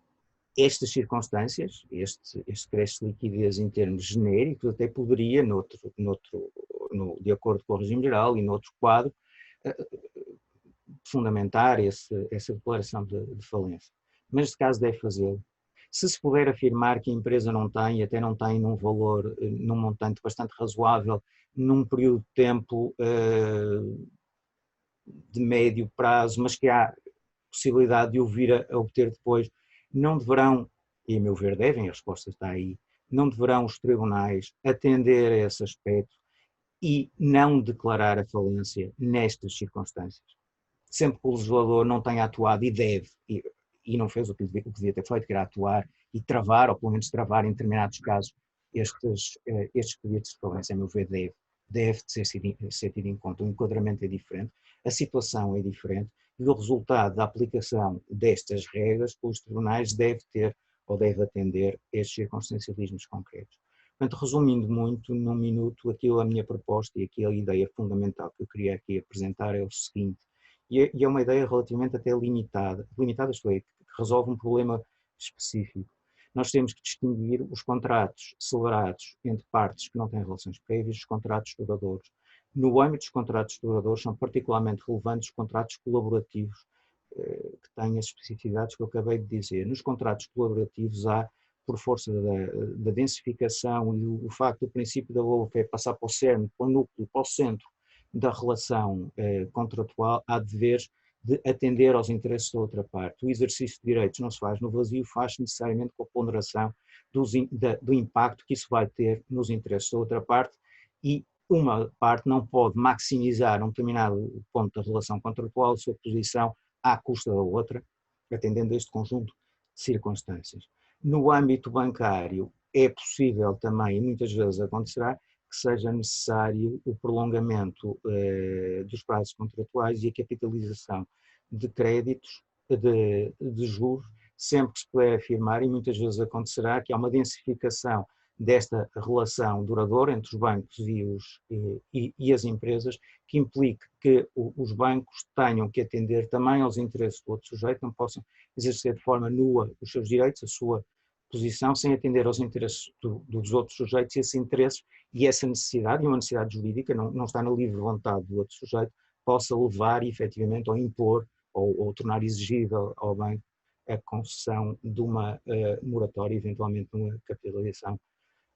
estas circunstâncias, este crash de liquidez em termos genéricos, até poderia, de acordo com o regime geral e noutro quadro, fundamentar essa declaração de falência. Mas neste caso deve fazê-lo. Se puder afirmar que a empresa não tem, e até não tem num valor, num montante bastante razoável, num período de tempo de médio prazo, mas que há possibilidade de o vir a obter depois, não deverão, e a meu ver devem, a resposta está aí, não deverão os tribunais atender a esse aspecto e não declarar a falência nestas circunstâncias. Sempre que o legislador não tenha atuado e deve, e não fez o que devia ter feito, que era atuar e travar, ou pelo menos travar em determinados casos, estes pedidos de falência, a meu ver, deve ser tido em conta. O enquadramento é diferente, a situação é diferente, e o resultado da aplicação destas regras pelos tribunais deve ter ou deve atender estes circunstancialismos concretos. Portanto, resumindo muito, num minuto, a minha proposta e aqui a ideia fundamental que eu queria aqui apresentar é o seguinte, e é uma ideia relativamente até limitada, isto é, que resolve um problema específico. Nós temos que distinguir os contratos celebrados entre partes que não têm relações prévias dos contratos duradouros. No âmbito dos contratos duradouros são particularmente relevantes os contratos colaborativos, que têm as especificidades que eu acabei de dizer. Nos contratos colaborativos há, por força da densificação e o facto do princípio da boa-fé passar para o cerne, para o núcleo, para o centro da relação contratual, há deveres de atender aos interesses da outra parte. O exercício de direitos não se faz no vazio, faz necessariamente com a ponderação do impacto que isso vai ter nos interesses da outra parte, e uma parte não pode maximizar um determinado ponto da relação contratual, sua posição à custa da outra, atendendo a este conjunto de circunstâncias. No âmbito bancário é possível também, e muitas vezes acontecerá, que seja necessário o prolongamento dos prazos contratuais e a capitalização de créditos, de juros, sempre que se puder afirmar, e muitas vezes acontecerá, que há uma densificação desta relação duradoura entre os bancos e as empresas, que implique que os bancos tenham que atender também aos interesses do outro sujeito, não possam exercer de forma nua os seus direitos, a sua posição, sem atender aos interesses dos outros sujeitos, e esses interesses e essa necessidade, e uma necessidade jurídica, não está na livre vontade do outro sujeito, possa levar efetivamente ou impor ou tornar exigível ao banco a concessão de uma moratória, eventualmente uma capitalização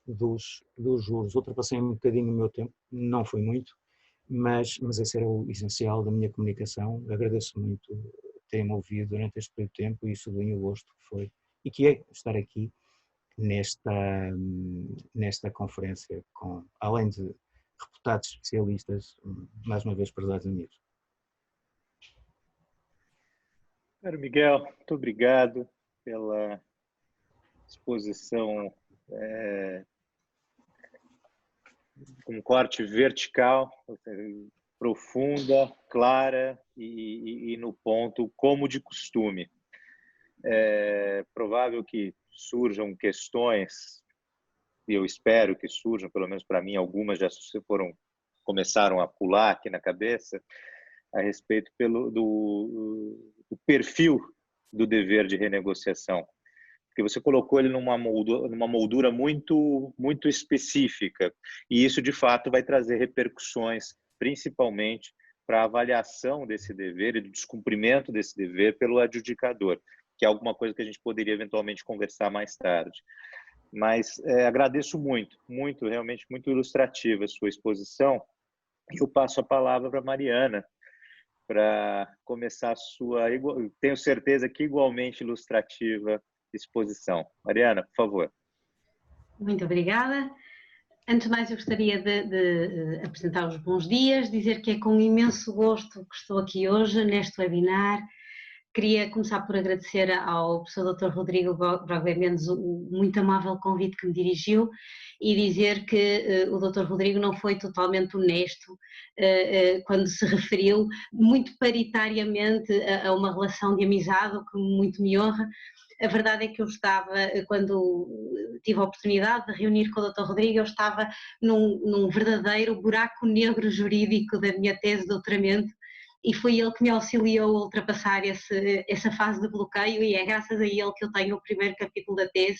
dos juros. Ultrapassei um bocadinho o meu tempo, não foi muito, mas esse era o essencial da minha comunicação. Agradeço muito terem-me ouvido durante este período de tempo e sublinho o gosto que foi e que é estar aqui nesta conferência, além de reputados especialistas, mais uma vez prezados amigos. Caro Miguel, muito obrigado pela exposição com corte vertical, profunda, clara e no ponto, como de costume. É provável que surjam questões, e eu espero que surjam, pelo menos para mim, algumas já começaram a pular aqui na cabeça, a respeito do perfil do dever de renegociação. Porque você colocou ele numa moldura muito, muito específica, e isso, de fato, vai trazer repercussões, principalmente para a avaliação desse dever e do descumprimento desse dever pelo adjudicador, que é alguma coisa que a gente poderia eventualmente conversar mais tarde. Mas agradeço muito, realmente muito ilustrativa a sua exposição, e eu passo a palavra para a Mariana, para começar a sua, tenho certeza que igualmente ilustrativa, exposição. Mariana, por favor. Muito obrigada. Antes de mais, eu gostaria de apresentar os bons dias, dizer que é com imenso gosto que estou aqui hoje, neste webinar. Queria começar por agradecer ao professor Dr. Rodrigo Broglie Mendes o muito amável convite que me dirigiu e dizer que o Dr. Rodrigo não foi totalmente honesto quando se referiu muito paritariamente a uma relação de amizade, o que muito me honra. A verdade é que eu estava, quando tive a oportunidade de reunir com o Dr. Rodrigo, eu estava num verdadeiro buraco negro jurídico da minha tese de doutoramento e foi ele que me auxiliou a ultrapassar essa fase de bloqueio e é graças a ele que eu tenho o primeiro capítulo da tese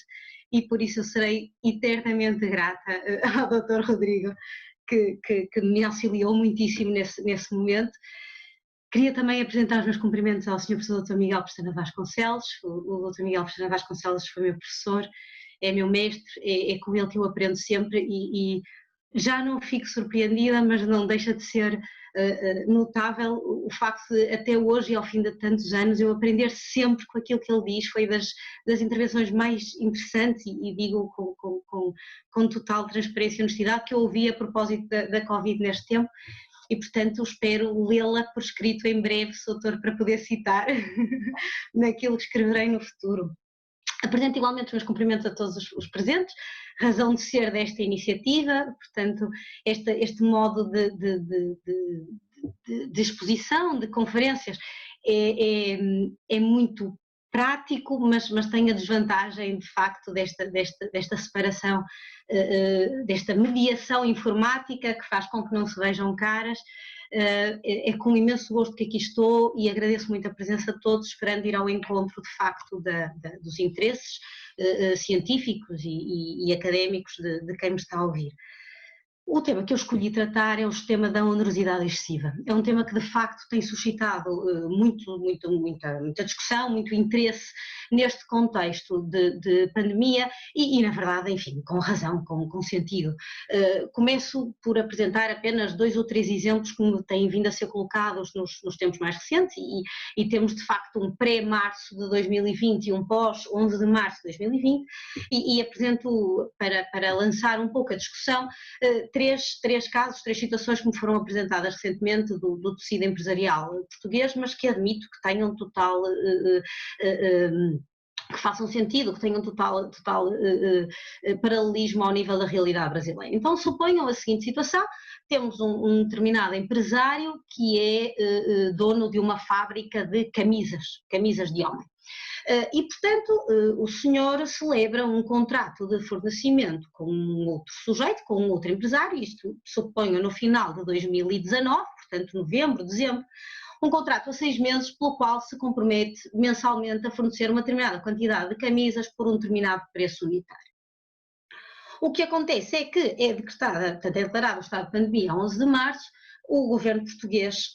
e por isso eu serei eternamente grata ao Dr. Rodrigo que me auxiliou muitíssimo nesse momento. Queria também apresentar os meus cumprimentos ao Sr. Professor Dr. Miguel Pestana Vasconcelos. O Dr. Miguel Pestana Vasconcelos foi meu professor, é meu mestre, é com ele que eu aprendo sempre e já não fico surpreendida, mas não deixa de ser notável o facto de até hoje e ao fim de tantos anos eu aprender sempre com aquilo que ele diz. Foi das intervenções mais interessantes e digo com total transparência e honestidade que eu ouvi a propósito da Covid neste tempo. E, portanto, espero lê-la por escrito em breve, Soutor, para poder citar naquilo que escreverei no futuro. Apresento igualmente os meus cumprimentos a todos os presentes, razão de ser desta iniciativa, portanto, este modo de exposição, de conferências, é muito prático, mas tem a desvantagem, de facto, desta separação, desta mediação informática que faz com que não se vejam caras. É com imenso gosto que aqui estou e agradeço muito a presença de todos, esperando ir ao encontro, de facto, dos interesses científicos e académicos de quem me está a ouvir. O tema que eu escolhi tratar é o tema da onerosidade excessiva. É um tema que de facto tem suscitado muita discussão, muito interesse neste contexto de pandemia e na verdade, enfim, com razão, com sentido. Começo por apresentar apenas 2 ou 3 exemplos que me têm vindo a ser colocados nos tempos mais recentes e temos de facto um pré-março de 2020 e um pós-11 de março de 2020 e apresento para lançar um pouco a discussão três casos, 3 situações que me foram apresentadas recentemente do tecido empresarial português, mas que admito que tenham total, que façam sentido, que tenham total paralelismo ao nível da realidade brasileira. Então suponham a seguinte situação: temos um determinado empresário que é dono de uma fábrica de camisas de homem. E, portanto, o senhor celebra um contrato de fornecimento com um outro sujeito, com um outro empresário, isto suponho no final de 2019, portanto novembro, dezembro, um contrato a 6 meses pelo qual se compromete mensalmente a fornecer uma determinada quantidade de camisas por um determinado preço unitário. O que acontece é que é declarado o estado de pandemia a 11 de março, o governo português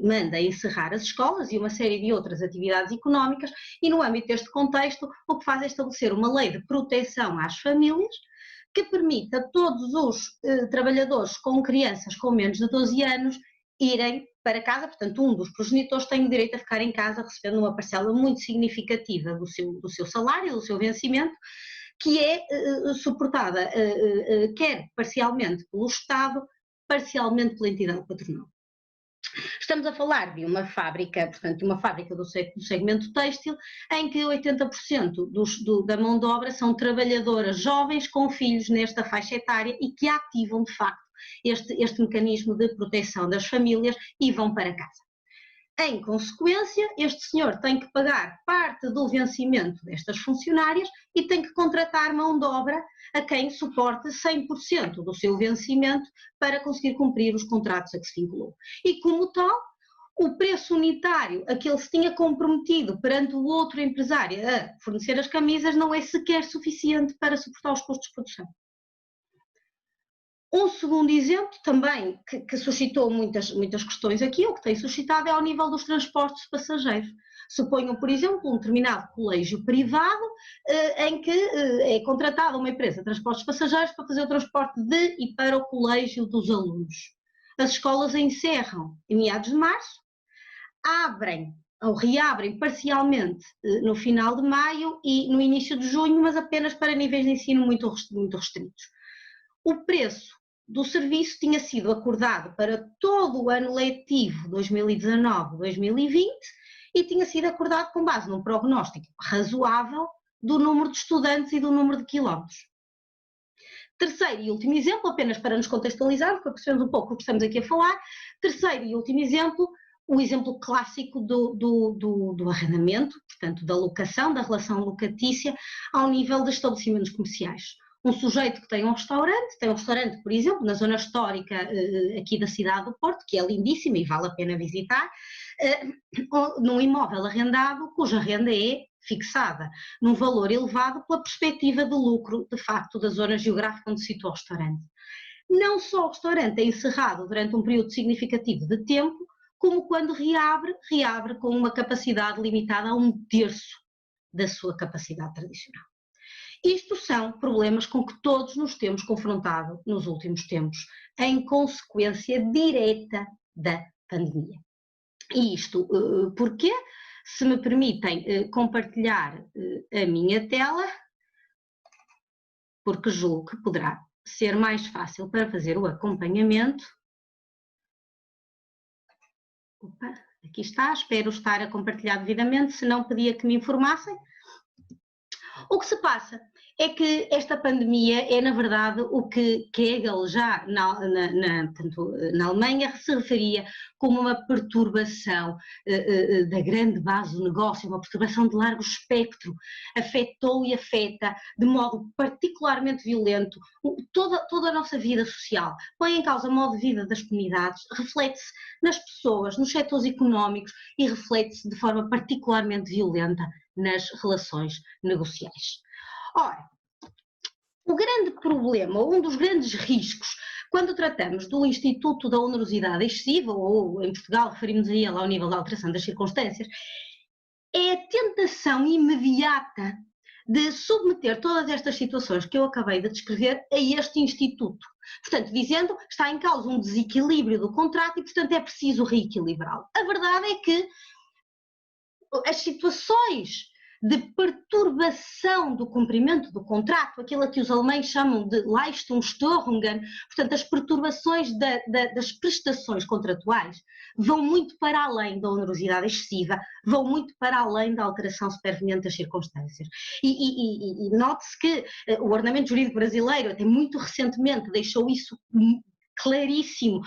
manda encerrar as escolas e uma série de outras atividades económicas e no âmbito deste contexto o que faz é estabelecer uma lei de proteção às famílias que permite a todos os trabalhadores com crianças com menos de 12 anos irem para casa, portanto um dos progenitores tem o direito a ficar em casa recebendo uma parcela muito significativa do seu salário, do seu vencimento, que é suportada quer parcialmente pelo Estado, parcialmente pela entidade patronal. Estamos a falar de uma fábrica, portanto, uma fábrica do segmento têxtil, em que 80% da mão de obra são trabalhadoras jovens com filhos nesta faixa etária e que ativam, de facto, este mecanismo de proteção das famílias e vão para casa. Em consequência, este senhor tem que pagar parte do vencimento destas funcionárias e tem que contratar mão de obra a quem suporte 100% do seu vencimento para conseguir cumprir os contratos a que se vinculou. E como tal, o preço unitário a que ele se tinha comprometido perante o outro empresário a fornecer as camisas não é sequer suficiente para suportar os custos de produção. Um segundo exemplo também que suscitou muitas questões aqui, o que tem suscitado é ao nível dos transportes de passageiros. Suponham, por exemplo, um determinado colégio privado em que é contratada uma empresa de transportes de passageiros para fazer o transporte de e para o colégio dos alunos. As escolas encerram em meados de março, abrem ou reabrem parcialmente no final de maio e no início de junho, mas apenas para níveis de ensino muito restritos. o preço do serviço tinha sido acordado para todo o ano letivo 2019-2020 e tinha sido acordado com base num prognóstico razoável do número de estudantes e do número de quilómetros. Terceiro e último exemplo, apenas para nos contextualizarmos, para percebermos um pouco o que estamos aqui a falar, terceiro e último exemplo, o exemplo clássico do arrendamento, portanto da locação, da relação locatícia ao nível de estabelecimentos comerciais. Um sujeito que tem um restaurante, por exemplo, na zona histórica aqui da cidade do Porto, que é lindíssima e vale a pena visitar, num imóvel arrendado cuja renda é fixada num valor elevado pela perspectiva de lucro, de facto, da zona geográfica onde se situa o restaurante. Não só o restaurante é encerrado durante um período significativo de tempo, como quando reabre com uma capacidade limitada a 1/3 da sua capacidade tradicional. Isto são problemas com que todos nos temos confrontado nos últimos tempos, em consequência direta da pandemia. E isto porquê? Se me permitem compartilhar a minha tela, porque julgo que poderá ser mais fácil para fazer o acompanhamento. Opa, aqui está, espero estar a compartilhar devidamente, se não pedia que me informassem. O que se passa é que esta pandemia é, na verdade, o que Hegel já na Alemanha se referia como uma perturbação da grande base do negócio, uma perturbação de largo espectro, afetou e afeta de modo particularmente violento toda a nossa vida social, põe em causa o modo de vida das comunidades, reflete-se nas pessoas, nos setores económicos e reflete-se de forma particularmente violenta nas relações negociais. Ora, o grande problema, um dos grandes riscos, quando tratamos do Instituto da Onerosidade Excessiva, ou em Portugal referimos a ele ao nível da alteração das circunstâncias, é a tentação imediata de submeter todas estas situações que eu acabei de descrever a este Instituto. Portanto, dizendo, está em causa um desequilíbrio do contrato e, portanto, é preciso reequilibrá-lo. A verdade é que as situações de perturbação do cumprimento do contrato, aquilo que os alemães chamam de Leistungsstörungen, portanto as perturbações das prestações contratuais, vão muito para além da onerosidade excessiva, vão muito para além da alteração superveniente das circunstâncias. E note-se que o ordenamento jurídico brasileiro, até muito recentemente, deixou isso claríssimo,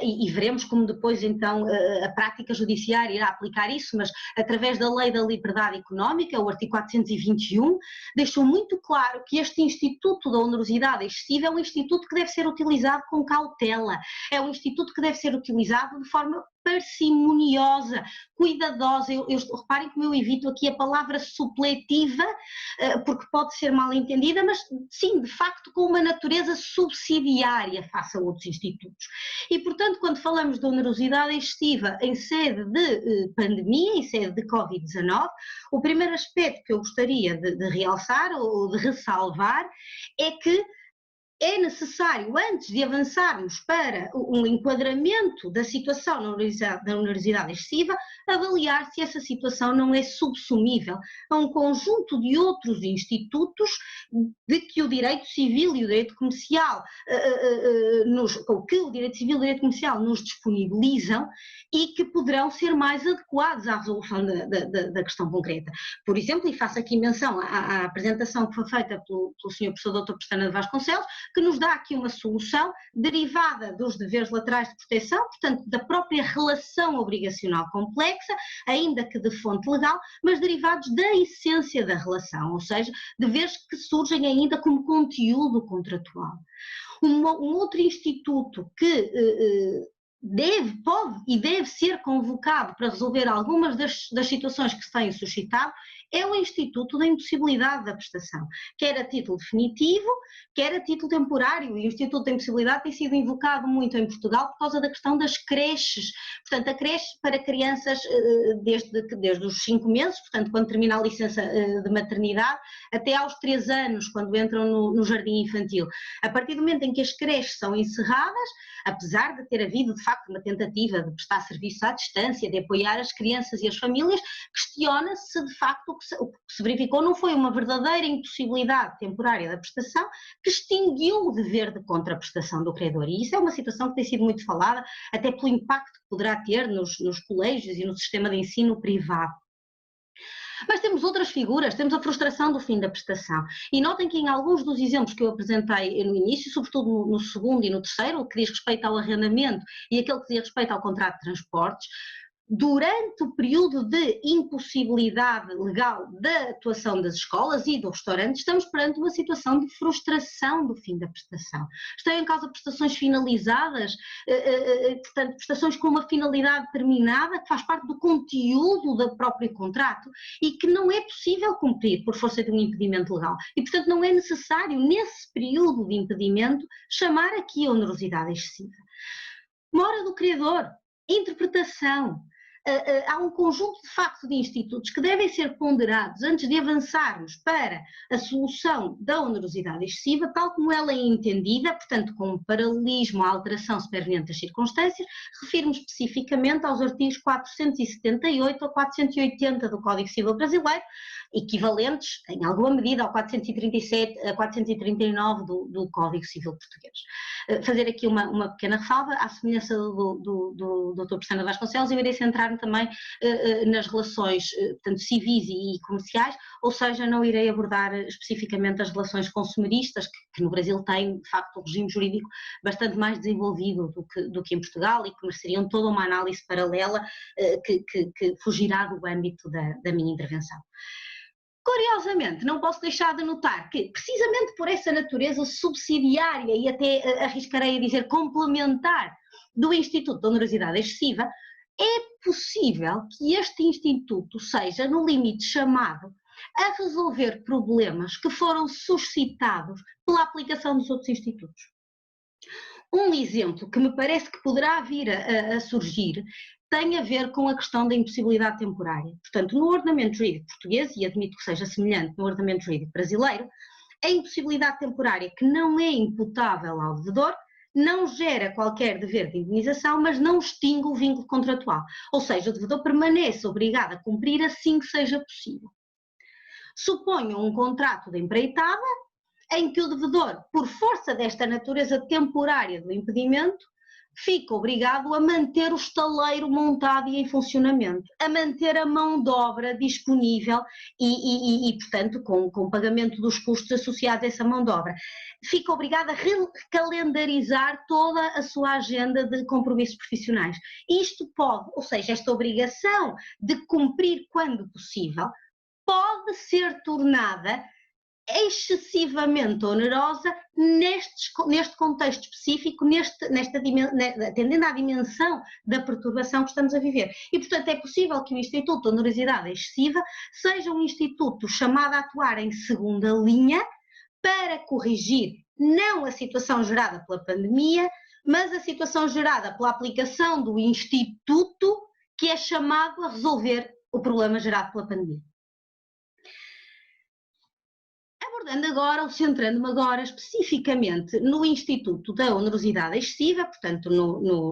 e veremos como depois então a prática judiciária irá aplicar isso, mas através da Lei da Liberdade Económica, o artigo 421, deixou muito claro que este Instituto da Onerosidade Excessiva é um instituto que deve ser utilizado com cautela, é um instituto que deve ser utilizado de forma parcimoniosa, cuidadosa. Reparem como eu evito aqui a palavra supletiva, porque pode ser mal entendida, mas sim, de facto, com uma natureza subsidiária face a outros institutos. E, portanto, quando falamos de onerosidade excessiva em sede de pandemia, em sede de Covid-19, o primeiro aspecto que eu gostaria de realçar ou de ressalvar é que é necessário, antes de avançarmos para um enquadramento da situação da onerosidade excessiva, avaliar se essa situação não é subsumível a um conjunto de outros institutos de que o direito civil e o direito comercial, nos disponibilizam e que poderão ser mais adequados à resolução da questão concreta. Por exemplo, e faço aqui menção à apresentação que foi feita pelo Sr. Professor Dr. Pestana de Vasconcelos, que nos dá aqui uma solução derivada dos deveres laterais de proteção, portanto, da própria relação obrigacional complexa, ainda que de fonte legal, mas derivados da essência da relação, ou seja, deveres que surgem ainda como conteúdo contratual. Um outro instituto que pode e deve ser convocado para resolver algumas das situações que se têm suscitado é o Instituto da Impossibilidade da Prestação, quer a título definitivo, quer a título temporário, e o Instituto da Impossibilidade tem sido invocado muito em Portugal por causa da questão das creches, portanto a creche para crianças desde os 5 meses, portanto quando termina a licença de maternidade, até aos 3 anos, quando entram no jardim infantil. A partir do momento em que as creches são encerradas, apesar de ter havido de facto facto uma tentativa de prestar serviço à distância, de apoiar as crianças e as famílias, questiona-se se de facto o que se verificou não foi uma verdadeira impossibilidade temporária da prestação que extinguiu o dever de contraprestação do credor. E isso é uma situação que tem sido muito falada, até pelo impacto que poderá ter nos colégios e no sistema de ensino privado. Mas temos outras figuras, temos a frustração do fim da prestação. E notem que em alguns dos exemplos que eu apresentei no início, sobretudo no segundo e no terceiro, o que diz respeito ao arrendamento e aquele que diz respeito ao contrato de transportes, durante o período de impossibilidade legal da atuação das escolas e dos restaurantes, estamos perante uma situação de frustração do fim da prestação. Estão em causa prestações finalizadas, portanto, prestações com uma finalidade determinada, que faz parte do conteúdo do próprio contrato e que não é possível cumprir por força de um impedimento legal. E, portanto, não é necessário, nesse período de impedimento, chamar aqui a onerosidade excessiva. Mora do credor, interpretação. Há um conjunto de facto de institutos que devem ser ponderados antes de avançarmos para a solução da onerosidade excessiva, tal como ela é entendida, portanto com um paralelismo à alteração superveniente das circunstâncias, refiro-me especificamente aos artigos 478 a 480 do Código Civil Brasileiro, equivalentes em alguma medida ao 437 a 439 do Código Civil Português. Fazer aqui uma pequena ressalva, à semelhança do Dr. Pestana Vasconcelos, eu irei centrar-me também nas relações, portanto, civis e comerciais, ou seja, não irei abordar especificamente as relações consumeristas, que no Brasil têm, de facto, um regime jurídico bastante mais desenvolvido do que em Portugal e que mereceriam toda uma análise paralela que fugirá do âmbito da minha intervenção. Curiosamente, não posso deixar de notar que, precisamente por essa natureza subsidiária e até arriscarei a dizer complementar do Instituto da Onerosidade Excessiva, é possível que este Instituto seja, no limite, chamado a resolver problemas que foram suscitados pela aplicação dos outros institutos. Um exemplo que me parece que poderá vir a surgir tem a ver com a questão da impossibilidade temporária. Portanto, no ordenamento jurídico português, e admito que seja semelhante no ordenamento jurídico brasileiro, a impossibilidade temporária que não é imputável ao devedor não gera qualquer dever de indenização, mas não extingue o vínculo contratual. Ou seja, o devedor permanece obrigado a cumprir assim que seja possível. Suponham um contrato de empreitada em que o devedor, por força desta natureza temporária do impedimento, fica obrigado a manter o estaleiro montado e em funcionamento, a manter a mão de obra disponível e portanto, com pagamento dos custos associados a essa mão de obra. Fica obrigado a recalendarizar toda a sua agenda de compromissos profissionais. Isto pode, ou seja, esta obrigação de cumprir quando possível, pode ser tornada excessivamente onerosa neste contexto específico, atendendo à dimensão da perturbação que estamos a viver. E, portanto, é possível que o Instituto de Onerosidade Excessiva seja um instituto chamado a atuar em segunda linha para corrigir não a situação gerada pela pandemia, mas a situação gerada pela aplicação do Instituto que é chamado a resolver o problema gerado pela pandemia. Centrando-me agora especificamente no Instituto da Onerosidade Excessiva, portanto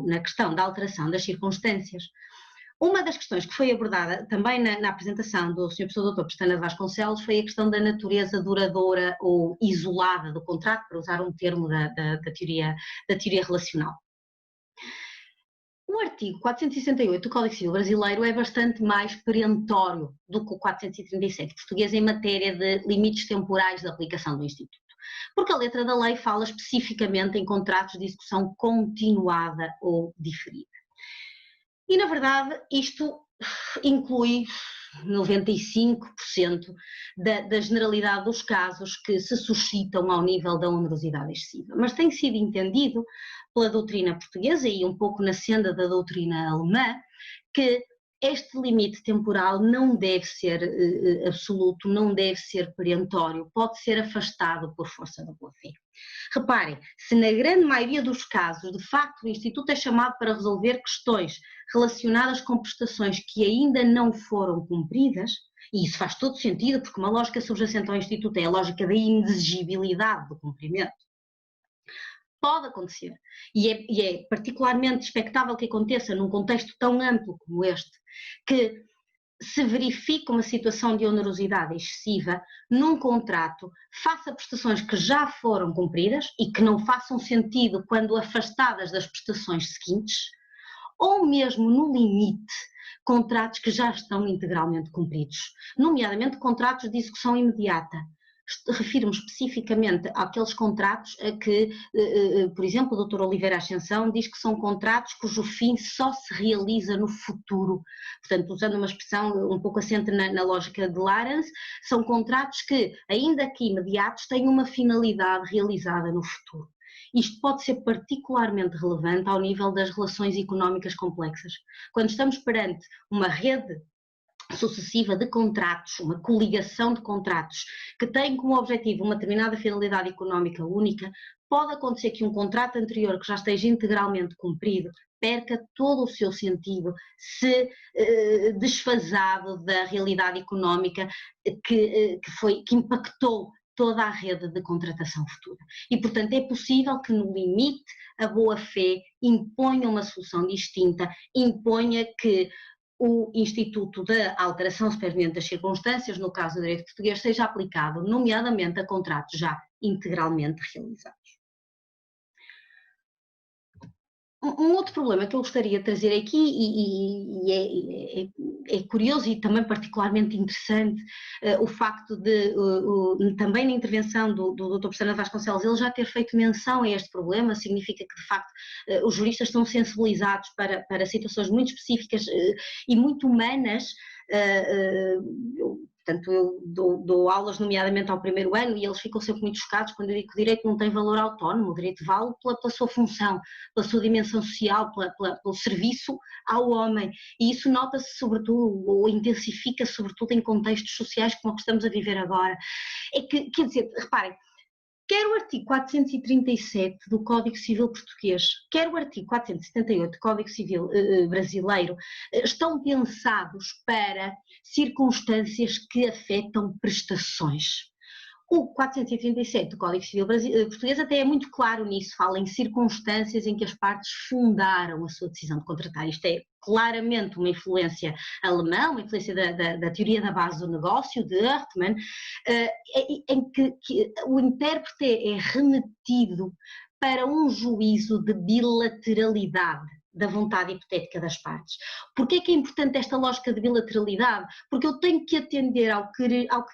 na questão da alteração das circunstâncias. Uma das questões que foi abordada também na apresentação do Sr. Professor Dr. Pestana Vasconcelos foi a questão da natureza duradoura ou isolada do contrato, para usar um termo da teoria relacional. O artigo 468 do Código Civil Brasileiro é bastante mais perentório do que o 437 português em matéria de limites temporais de aplicação do Instituto, porque a letra da lei fala especificamente em contratos de execução continuada ou diferida. E, na verdade, isto inclui 95% da generalidade dos casos que se suscitam ao nível da onerosidade excessiva, mas tem sido entendido pela doutrina portuguesa e um pouco na senda da doutrina alemã que este limite temporal não deve ser absoluto, não deve ser perentório, pode ser afastado por força da boa-fé. Reparem, se na grande maioria dos casos, de facto, o Instituto é chamado para resolver questões relacionadas com prestações que ainda não foram cumpridas, e isso faz todo sentido, porque uma lógica subjacente ao Instituto é a lógica da inexigibilidade do cumprimento. Pode acontecer, e é particularmente expectável que aconteça num contexto tão amplo como este, que se verifica uma situação de onerosidade excessiva num contrato, faça prestações que já foram cumpridas e que não façam sentido quando afastadas das prestações seguintes, ou mesmo no limite, contratos que já estão integralmente cumpridos, nomeadamente contratos de execução imediata. Refiro-me especificamente àqueles contratos a que, por exemplo, o Dr. Oliveira Ascensão diz que são contratos cujo fim só se realiza no futuro. Portanto, usando uma expressão um pouco assente na lógica de Lawrence, são contratos que, ainda que imediatos, têm uma finalidade realizada no futuro. Isto pode ser particularmente relevante ao nível das relações económicas complexas. Quando estamos perante uma rede sucessiva de contratos, uma coligação de contratos que tem como objetivo uma determinada finalidade económica única, pode acontecer que um contrato anterior que já esteja integralmente cumprido perca todo o seu sentido se desfasado da realidade económica que impactou toda a rede de contratação futura. E, portanto, é possível que, no limite, a boa-fé imponha uma solução distinta, imponha que o Instituto da Alteração Superveniente das Circunstâncias, no caso do direito português, seja aplicado, nomeadamente a contratos já integralmente realizados. Um outro problema que eu gostaria de trazer aqui, e é curioso e também particularmente interessante, o facto de, também na intervenção do Dr. Pestana Vasconcelos, ele já ter feito menção a este problema, significa que de facto os juristas estão sensibilizados para situações muito específicas e muito humanas. Portanto, eu dou aulas nomeadamente ao primeiro ano e eles ficam sempre muito chocados quando eu digo que o direito não tem valor autónomo, o direito vale pela sua função, pela sua dimensão social, pelo serviço ao homem, e isso nota-se sobretudo, ou intensifica-se sobretudo em contextos sociais como o que estamos a viver agora. É que, quer dizer, reparem, quer o artigo 437 do Código Civil português, quer o artigo 478 do Código Civil brasileiro, estão pensados para circunstâncias que afetam prestações. O 437 do Código Civil português até é muito claro nisso, fala em circunstâncias em que as partes fundaram a sua decisão de contratar. Isto é claramente uma influência alemã, uma influência da teoria da base do negócio, de Hartmann, em que o intérprete é remetido para um juízo de bilateralidade da vontade hipotética das partes. Porquê é que é importante esta lógica de bilateralidade? Porque eu tenho que atender ao que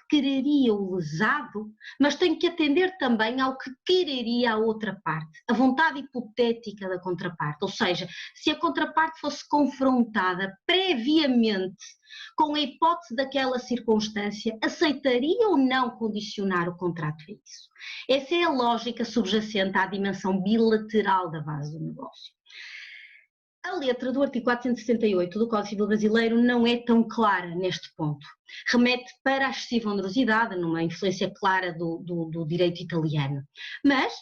quereria o lesado, mas tenho que atender também ao que quereria a outra parte, a vontade hipotética da contraparte. Ou seja, se a contraparte fosse confrontada previamente com a hipótese daquela circunstância, aceitaria ou não condicionar o contrato a isso? Essa é a lógica subjacente à dimensão bilateral da base do negócio. A letra do artigo 468 do Código Civil brasileiro não é tão clara neste ponto. Remete para a excessiva onerosidade, numa influência clara do direito italiano. Mas,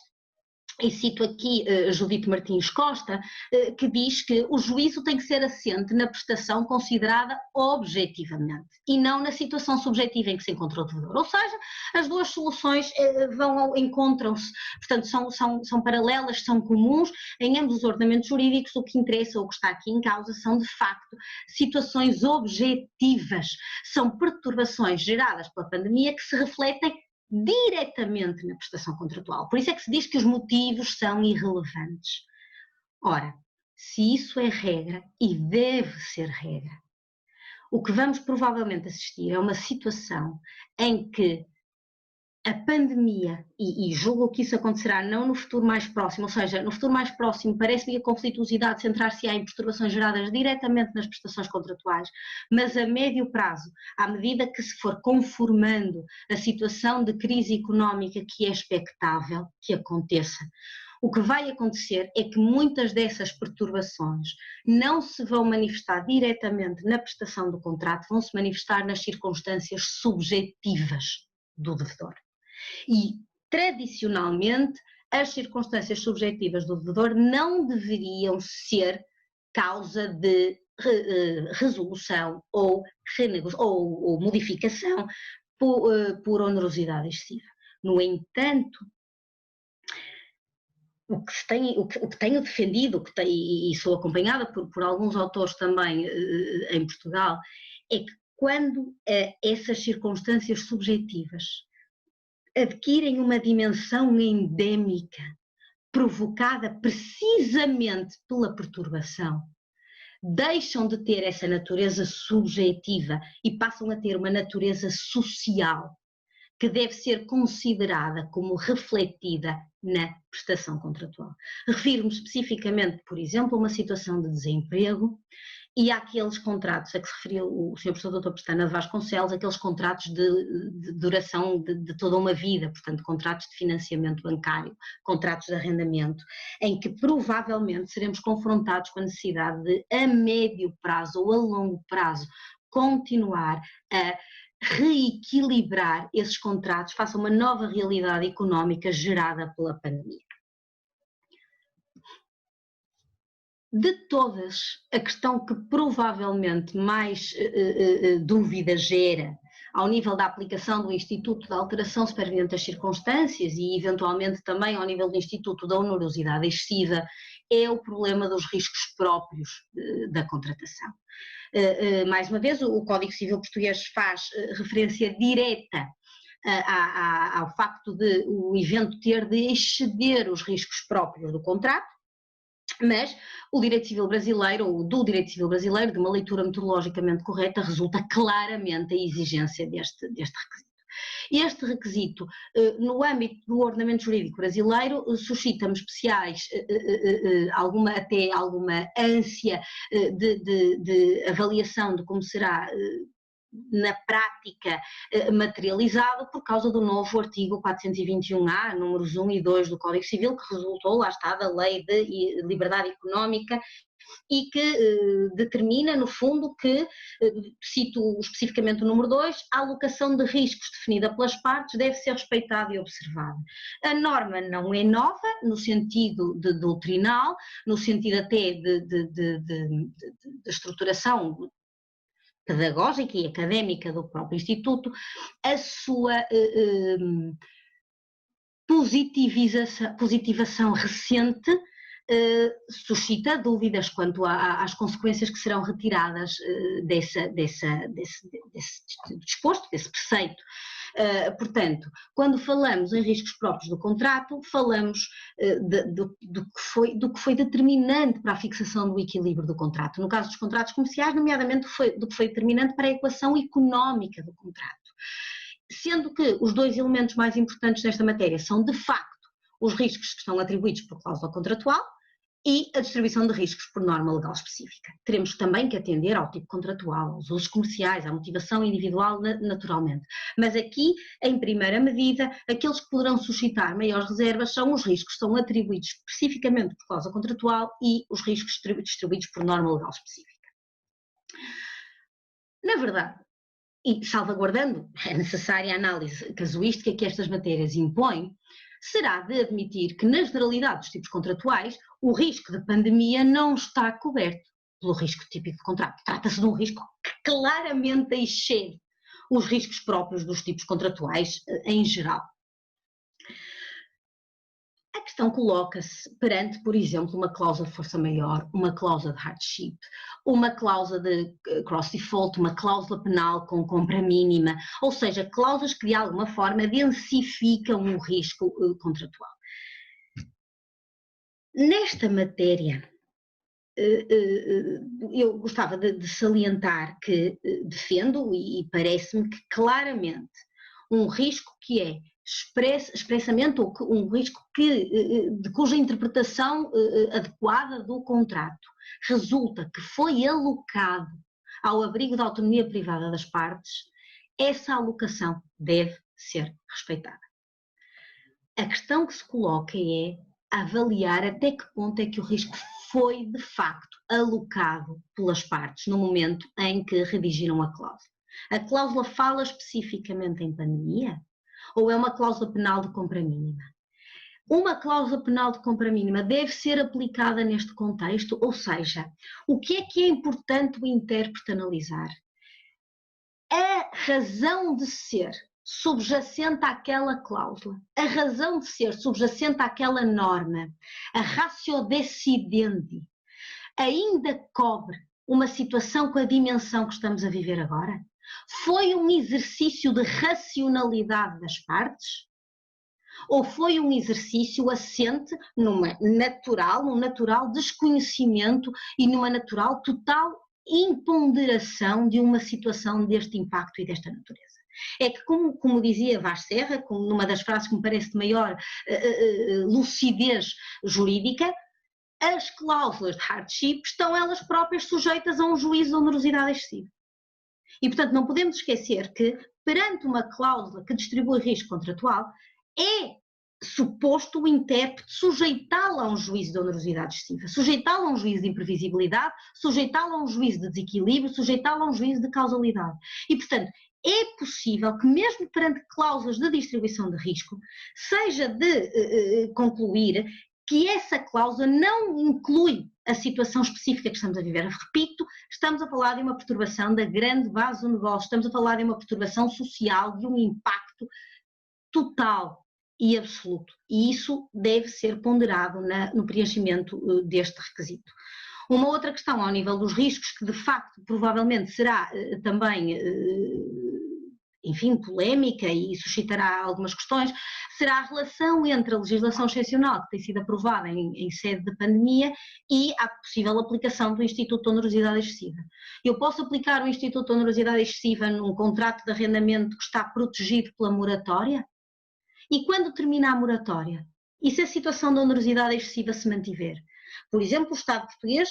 e cito aqui Judite Martins Costa, que diz que o juízo tem que ser assente na prestação considerada objetivamente e não na situação subjetiva em que se encontra o devedor. Ou seja, as duas soluções encontram-se, portanto são paralelas, são comuns em ambos os ordenamentos jurídicos. O que interessa, ou o que está aqui em causa, são de facto situações objetivas, são perturbações geradas pela pandemia que se refletem diretamente na prestação contratual. Por isso é que se diz que os motivos são irrelevantes. Ora, se isso é regra, e deve ser regra, o que vamos provavelmente assistir é uma situação em que a pandemia, e julgo que isso acontecerá não no futuro mais próximo, ou seja, no futuro mais próximo parece-me que a conflituosidade centrar-se-á em perturbações geradas diretamente nas prestações contratuais, mas a médio prazo, à medida que se for conformando a situação de crise económica que é expectável que aconteça, o que vai acontecer é que muitas dessas perturbações não se vão manifestar diretamente na prestação do contrato, vão se manifestar nas circunstâncias subjetivas do devedor. E, tradicionalmente, as circunstâncias subjetivas do devedor não deveriam ser causa de resolução ou modificação por onerosidade excessiva. No entanto, o que tenho defendido, e sou acompanhada por alguns autores também em Portugal, é que quando essas circunstâncias subjetivas adquirem uma dimensão endémica, provocada precisamente pela perturbação, deixam de ter essa natureza subjetiva e passam a ter uma natureza social, que deve ser considerada como refletida na prestação contratual. Refiro-me especificamente, por exemplo, a uma situação de desemprego e àqueles contratos a que se referiu o Sr. Professor Dr. Pestana de Vasconcelos, aqueles contratos de duração de toda uma vida, portanto, contratos de financiamento bancário, contratos de arrendamento, em que provavelmente seremos confrontados com a necessidade de, a médio prazo ou a longo prazo, continuar a reequilibrar esses contratos face a uma nova realidade económica gerada pela pandemia. De todas, a questão que provavelmente mais dúvida gera ao nível da aplicação do Instituto da Alteração Superveniente das Circunstâncias e eventualmente também ao nível do Instituto da Onerosidade Excessiva é o problema dos riscos próprios da contratação. Mais uma vez, o Código Civil Português faz referência direta ao facto de o evento ter de exceder os riscos próprios do contrato, mas o direito civil brasileiro, ou do direito civil brasileiro, de uma leitura metodologicamente correta, resulta claramente a exigência deste requisito. Este requisito, no âmbito do ordenamento jurídico brasileiro, suscita-me especiais, até alguma ânsia de avaliação de como será na prática materializado por causa do novo artigo 421-A, números 1 e 2 do Código Civil, que resultou, lá está, da Lei de Liberdade Económica e que determina, no fundo, que, cito especificamente o número 2, a alocação de riscos definida pelas partes deve ser respeitada e observada. A norma não é nova, no sentido de doutrinal, no sentido até de estruturação pedagógica e académica do próprio Instituto, a sua positivação recente suscita dúvidas quanto às consequências que serão retiradas desse disposto, desse preceito. Portanto, quando falamos em riscos próprios do contrato, falamos do que foi determinante para a fixação do equilíbrio do contrato. No caso dos contratos comerciais, nomeadamente do que foi determinante para a equação económica do contrato. Sendo que os dois elementos mais importantes nesta matéria são, de facto, os riscos que estão atribuídos por cláusula contratual e a distribuição de riscos por norma legal específica. Teremos também que atender ao tipo contratual, aos usos comerciais, à motivação individual, naturalmente. Mas aqui, em primeira medida, aqueles que poderão suscitar maiores reservas são os riscos que são atribuídos especificamente por cláusula contratual e os riscos distribuídos por norma legal específica. Na verdade, e salvaguardando a necessária análise casuística que estas matérias impõem, será de admitir que, na generalidade dos tipos contratuais, o risco de pandemia não está coberto pelo risco típico de contrato. Trata-se de um risco que claramente excede os riscos próprios dos tipos contratuais em geral. A questão coloca-se perante, por exemplo, uma cláusula de força maior, uma cláusula de hardship, uma cláusula de cross-default, uma cláusula penal com compra mínima, ou seja, cláusulas que de alguma forma densificam o risco contratual. Nesta matéria, eu gostava de salientar que defendo e parece-me que claramente um risco que é expressamente um risco de cuja interpretação adequada do contrato resulta que foi alocado ao abrigo da autonomia privada das partes, essa alocação deve ser respeitada. A questão que se coloca é avaliar até que ponto é que o risco foi de facto alocado pelas partes no momento em que redigiram a cláusula. A cláusula fala especificamente em pandemia? Ou é uma cláusula penal de compra mínima? Uma cláusula penal de compra mínima deve ser aplicada neste contexto, ou seja, o que é importante o intérprete analisar? A razão de ser subjacente àquela cláusula, a razão de ser subjacente àquela norma, a ratio decidendi, ainda cobre uma situação com a dimensão que estamos a viver agora? Foi um exercício de racionalidade das partes? Ou foi um exercício assente num natural desconhecimento e numa natural total imponderação de uma situação deste impacto e desta natureza? É que, como dizia Vaz Serra, numa das frases que me parece de maior lucidez jurídica, as cláusulas de hardship estão elas próprias sujeitas a um juízo de onerosidade excessiva. E, portanto, não podemos esquecer que, perante uma cláusula que distribui risco contratual, é suposto o intérprete sujeitá-la a um juízo de onerosidade excessiva, sujeitá-la a um juízo de imprevisibilidade, sujeitá-la a um juízo de desequilíbrio, sujeitá-la a um juízo de causalidade. E, portanto, é possível que, mesmo perante cláusulas de distribuição de risco, seja de concluir que essa cláusula não inclui a situação específica que estamos a viver. Repito, estamos a falar de uma perturbação da grande base do negócio, estamos a falar de uma perturbação social, de um impacto total e absoluto. E isso deve ser ponderado no preenchimento deste requisito. Uma outra questão ao nível dos riscos, que de facto provavelmente será também, enfim, polémica e suscitará algumas questões, será a relação entre a legislação excepcional que tem sido aprovada em sede de pandemia e a possível aplicação do Instituto de Onerosidade Excessiva. Eu posso aplicar o Instituto de Onerosidade Excessiva num contrato de arrendamento que está protegido pela moratória? E quando termina a moratória? E se a situação de onerosidade excessiva se mantiver? Por exemplo, o Estado português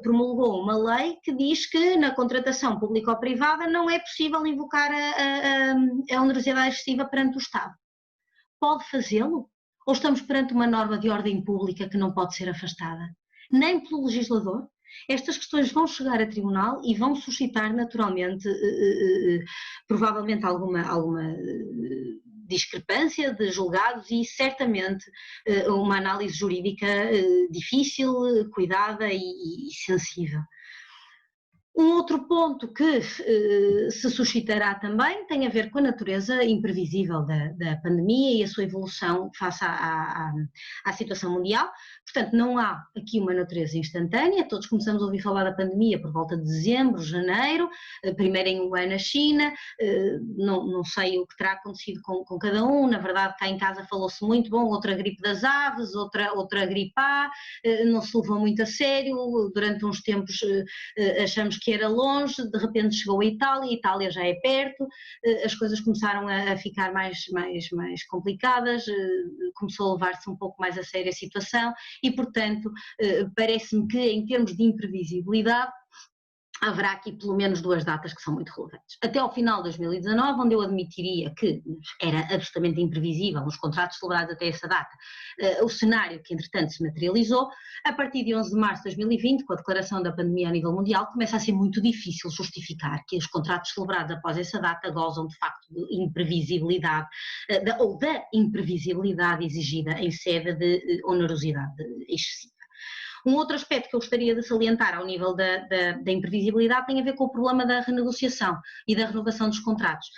promulgou uma lei que diz que na contratação público-privada não é possível invocar a onerosidade excessiva perante o Estado. Pode fazê-lo? Ou estamos perante uma norma de ordem pública que não pode ser afastada? Nem pelo legislador? Estas questões vão chegar a tribunal e vão suscitar naturalmente, provavelmente alguma discrepância de julgados e certamente uma análise jurídica difícil, cuidada e sensível. Um outro ponto que se suscitará também tem a ver com a natureza imprevisível da pandemia e a sua evolução face à situação mundial. Portanto, não há aqui uma natureza instantânea. Todos começamos a ouvir falar da pandemia por volta de dezembro, janeiro, primeiro em Wuhan, na China. Não sei o que terá acontecido com cada um. Na verdade, cá em casa falou-se muito, bom, outra gripe das aves, outra gripe A, não se levou muito a sério. Durante uns tempos achamos que era longe, de repente chegou a Itália já é perto, as coisas começaram a ficar mais complicadas, começou a levar-se um pouco mais a sério a situação e, portanto, parece-me que em termos de imprevisibilidade haverá aqui pelo menos duas datas que são muito relevantes. Até ao final de 2019, onde eu admitiria que era absolutamente imprevisível nos contratos celebrados até essa data, o cenário que entretanto se materializou, a partir de 11 de março de 2020, com a declaração da pandemia a nível mundial, começa a ser muito difícil justificar que os contratos celebrados após essa data gozam de facto de imprevisibilidade, ou da imprevisibilidade exigida em sede de onerosidade excessiva. Um outro aspecto que eu gostaria de salientar ao nível da imprevisibilidade tem a ver com o problema da renegociação e da renovação dos contratos.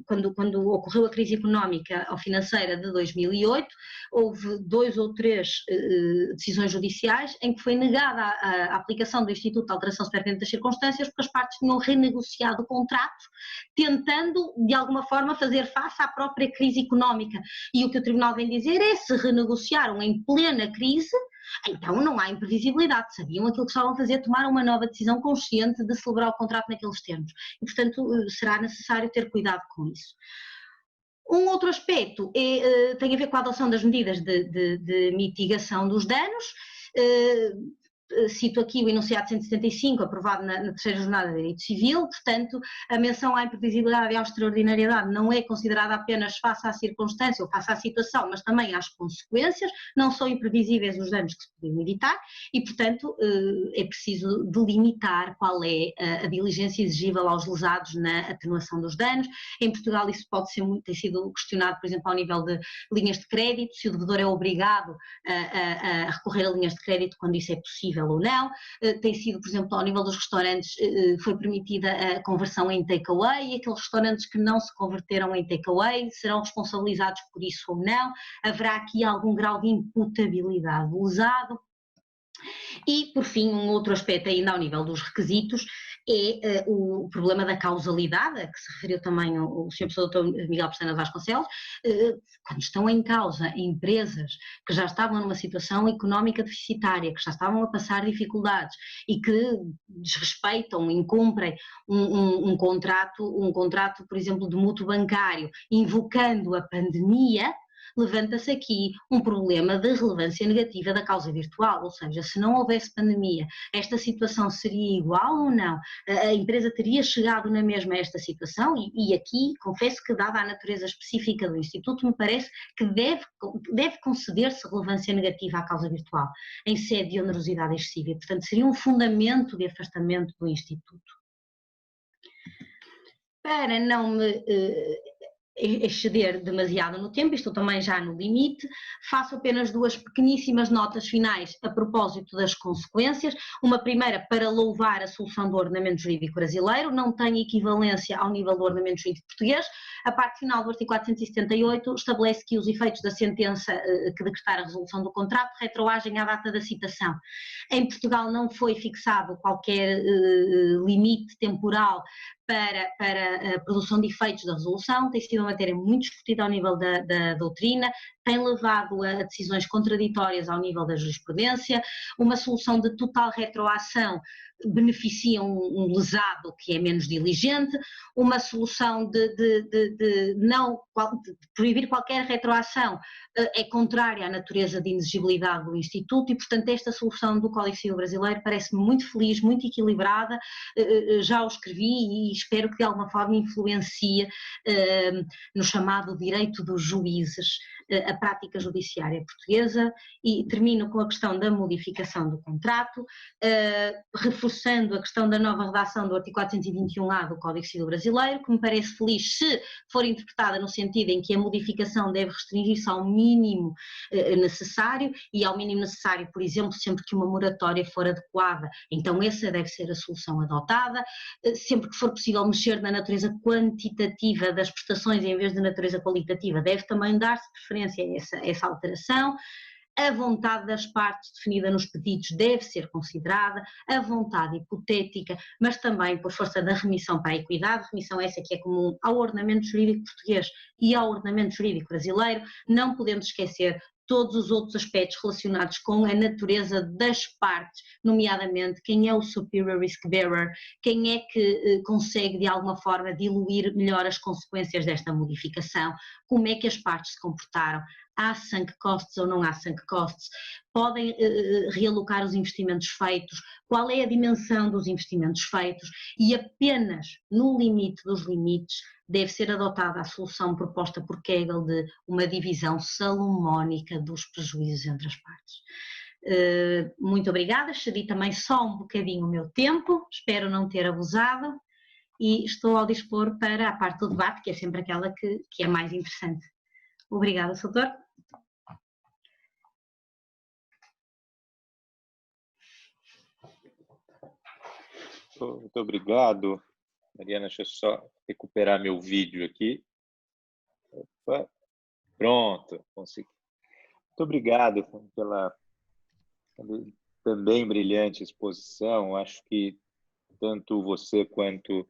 Quando ocorreu a crise económica ou financeira de 2008, houve 2 ou 3 decisões judiciais em que foi negada a aplicação do Instituto de Alteração Superveniente das Circunstâncias porque as partes tinham renegociado o contrato, tentando de alguma forma fazer face à própria crise económica. E o que o Tribunal vem dizer é: se renegociaram em plena crise, então não há imprevisibilidade, sabiam aquilo que estavam a fazer, tomaram uma nova decisão consciente de celebrar o contrato naqueles termos e, portanto, será necessário ter cuidado com isso. Um outro aspecto tem a ver com a adoção das medidas de mitigação dos danos. Cito aqui o enunciado 175, aprovado na terceira jornada de Direito Civil. Portanto, a menção à imprevisibilidade e à extraordinariedade não é considerada apenas face à circunstância ou face à situação, mas também às consequências. Não são imprevisíveis os danos que se podiam evitar e, portanto, é preciso delimitar qual é a diligência exigível aos lesados na atenuação dos danos. Em Portugal isso tem sido questionado, por exemplo, ao nível de linhas de crédito, se o devedor é obrigado a recorrer a linhas de crédito quando isso é possível possível ou não. Tem sido, por exemplo, ao nível dos restaurantes, foi permitida a conversão em takeaway, e aqueles restaurantes que não se converteram em takeaway serão responsabilizados por isso ou não. Haverá aqui algum grau de imputabilidade do usado. E, por fim, um outro aspecto ainda ao nível dos requisitos é o problema da causalidade, a que se referiu também o Sr. Professor Dr. Miguel Pestana Vasconcelos, quando estão em causa empresas que já estavam numa situação económica deficitária, que já estavam a passar dificuldades e que desrespeitam, incumprem um contrato, por exemplo, de mútuo bancário, invocando a pandemia, levanta-se aqui um problema de relevância negativa da causa virtual, ou seja, se não houvesse pandemia, esta situação seria igual ou não? A empresa teria chegado na mesma a esta situação? E aqui, confesso que, dada a natureza específica do Instituto, me parece que deve conceder-se relevância negativa à causa virtual, em sede de onerosidade excessiva, e, portanto, seria um fundamento de afastamento do Instituto. Para não me exceder demasiado no tempo, estou também já no limite, faço apenas duas pequeníssimas notas finais a propósito das consequências. Uma primeira para louvar a solução do ordenamento jurídico brasileiro, não tem equivalência ao nível do ordenamento jurídico português. A parte final do artigo 478 estabelece que os efeitos da sentença que decretar a resolução do contrato retroagem à data da citação. Em Portugal não foi fixado qualquer limite temporal para a produção de efeitos da resolução, tem sido uma matéria muito discutida ao nível da doutrina, tem levado a decisões contraditórias ao nível da jurisprudência. Uma solução de total retroação beneficia um lesado que é menos diligente, uma solução de proibir qualquer retroação é contrária à natureza de inexigibilidade do Instituto, e, portanto, esta solução do Código Civil brasileiro parece-me muito feliz, muito equilibrada. Já o escrevi e espero que de alguma forma influencie no chamado direito dos juízes a prática judiciária portuguesa. E termino com a questão da modificação do contrato, reforçando a questão da nova redação do artigo 421-A do Código Civil brasileiro, que me parece feliz se for interpretada no sentido em que a modificação deve restringir-se ao mínimo necessário, e ao mínimo necessário, por exemplo, sempre que uma moratória for adequada, então essa deve ser a solução adotada. Sempre que for possível mexer na natureza quantitativa das prestações em vez de natureza qualitativa, deve também dar-se preferência a essa alteração. A vontade das partes definida nos pedidos deve ser considerada, a vontade hipotética, mas também por força da remissão para a equidade, remissão essa que é comum ao ordenamento jurídico português e ao ordenamento jurídico brasileiro, não podendo esquecer todos os outros aspectos relacionados com a natureza das partes, nomeadamente quem é o superior risk bearer, quem é que consegue de alguma forma diluir melhor as consequências desta modificação, como é que as partes se comportaram, há sunk costs ou não há sunk costs, podem realocar os investimentos feitos, qual é a dimensão dos investimentos feitos, e apenas no limite dos limites deve ser adotada a solução proposta por Kegel de uma divisão salomónica dos prejuízos entre as partes. Muito obrigada, excedi também só um bocadinho o meu tempo, espero não ter abusado, e estou ao dispor para a parte do debate, que é sempre aquela que é mais interessante. Obrigada, Sr. Doutor. Muito obrigado, Mariana. Deixa eu só recuperar meu vídeo aqui. Opa. Pronto, consegui. Muito obrigado pela também brilhante exposição. Acho que tanto você quanto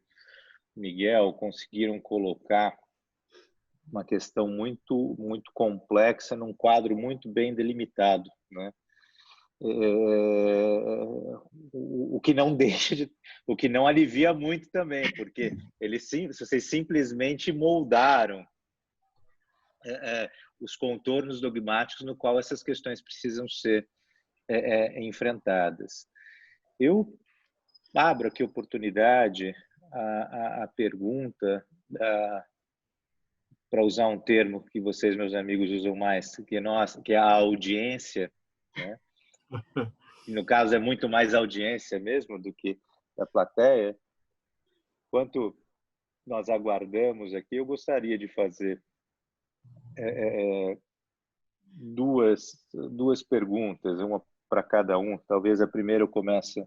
Miguel conseguiram colocar uma questão muito complexa num quadro muito bem delimitado, né? O que não deixa o que não alivia muito também, porque vocês simplesmente moldaram os contornos dogmáticos no qual essas questões precisam ser enfrentadas. Eu abro aqui a oportunidade a pergunta para usar um termo que vocês, meus amigos, usam mais, que é a audiência, né? No caso, é muito mais audiência mesmo do que a plateia. Enquanto nós aguardamos aqui, eu gostaria de fazer duas perguntas. Uma para cada um. Talvez a primeira eu comece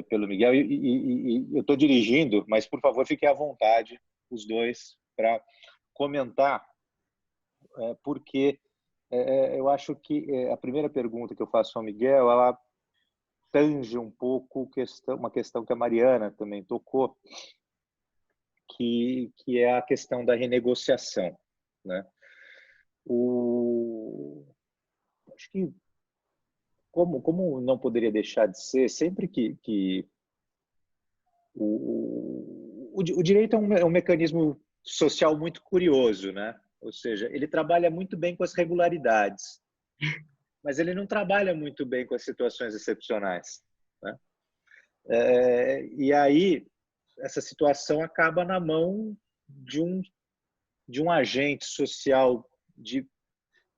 pelo Miguel. E eu estou dirigindo, mas, por favor, fiquem à vontade, os dois, para comentar, porque eu acho que a primeira pergunta que eu faço ao Miguel, ela tange um pouco uma questão que a Mariana também tocou, que é a questão da renegociação, né? Acho que, como não poderia deixar de ser, sempre que o direito é um mecanismo social muito curioso, né? Ou seja, ele trabalha muito bem com as regularidades, mas ele não trabalha muito bem com as situações excepcionais, né? E aí essa situação acaba na mão de um agente social de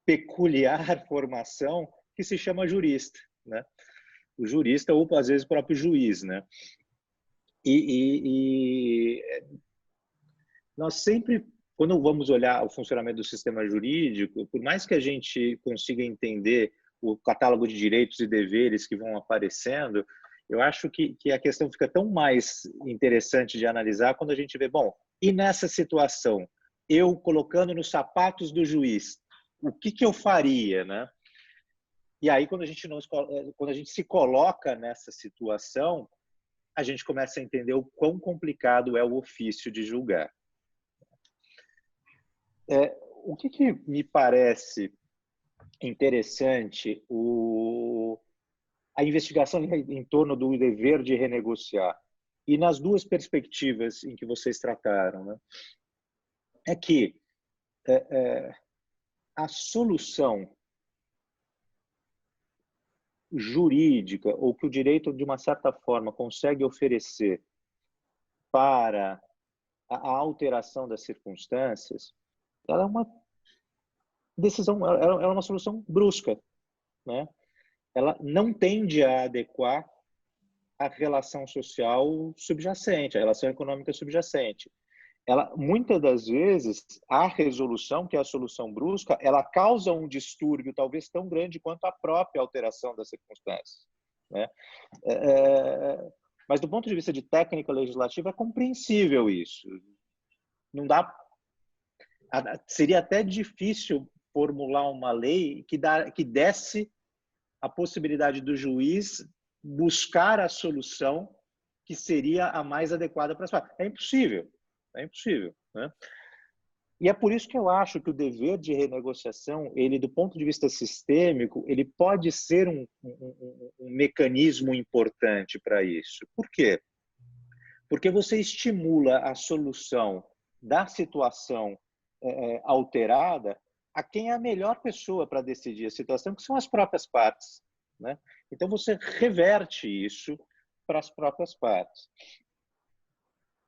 peculiar formação que se chama jurista, né? O jurista ou às vezes o próprio juiz, né? E nós sempre, quando vamos olhar o funcionamento do sistema jurídico, por mais que a gente consiga entender o catálogo de direitos e deveres que vão aparecendo, eu acho que a questão fica tão mais interessante de analisar quando a gente vê, bom, e nessa situação, eu colocando nos sapatos do juiz, o que eu faria, né? E aí, quando a gente se coloca nessa situação, a gente começa a entender o quão complicado é o ofício de julgar. O que me parece interessante, a investigação em torno do dever de renegociar, e nas duas perspectivas em que vocês trataram, né, é que a solução jurídica, ou que o direito, de uma certa forma, consegue oferecer para a alteração das circunstâncias, ela é uma decisão, ela é uma solução brusca, né? Ela não tende a adequar a relação social subjacente, a relação econômica subjacente. Ela, muitas das vezes, a resolução, que é a solução brusca, ela causa um distúrbio talvez tão grande quanto a própria alteração das circunstâncias, né? Mas do ponto de vista de técnica legislativa é compreensível isso. Não dá, seria até difícil formular uma lei que desse a possibilidade do juiz buscar a solução que seria a mais adequada para as partes. É impossível, né? E é por isso que eu acho que o dever de renegociação, ele, do ponto de vista sistêmico, ele pode ser um mecanismo importante para isso. Por quê? Porque você estimula a solução da situação alterada a quem é a melhor pessoa para decidir a situação, que são as próprias partes, né? Então você reverte isso para as próprias partes.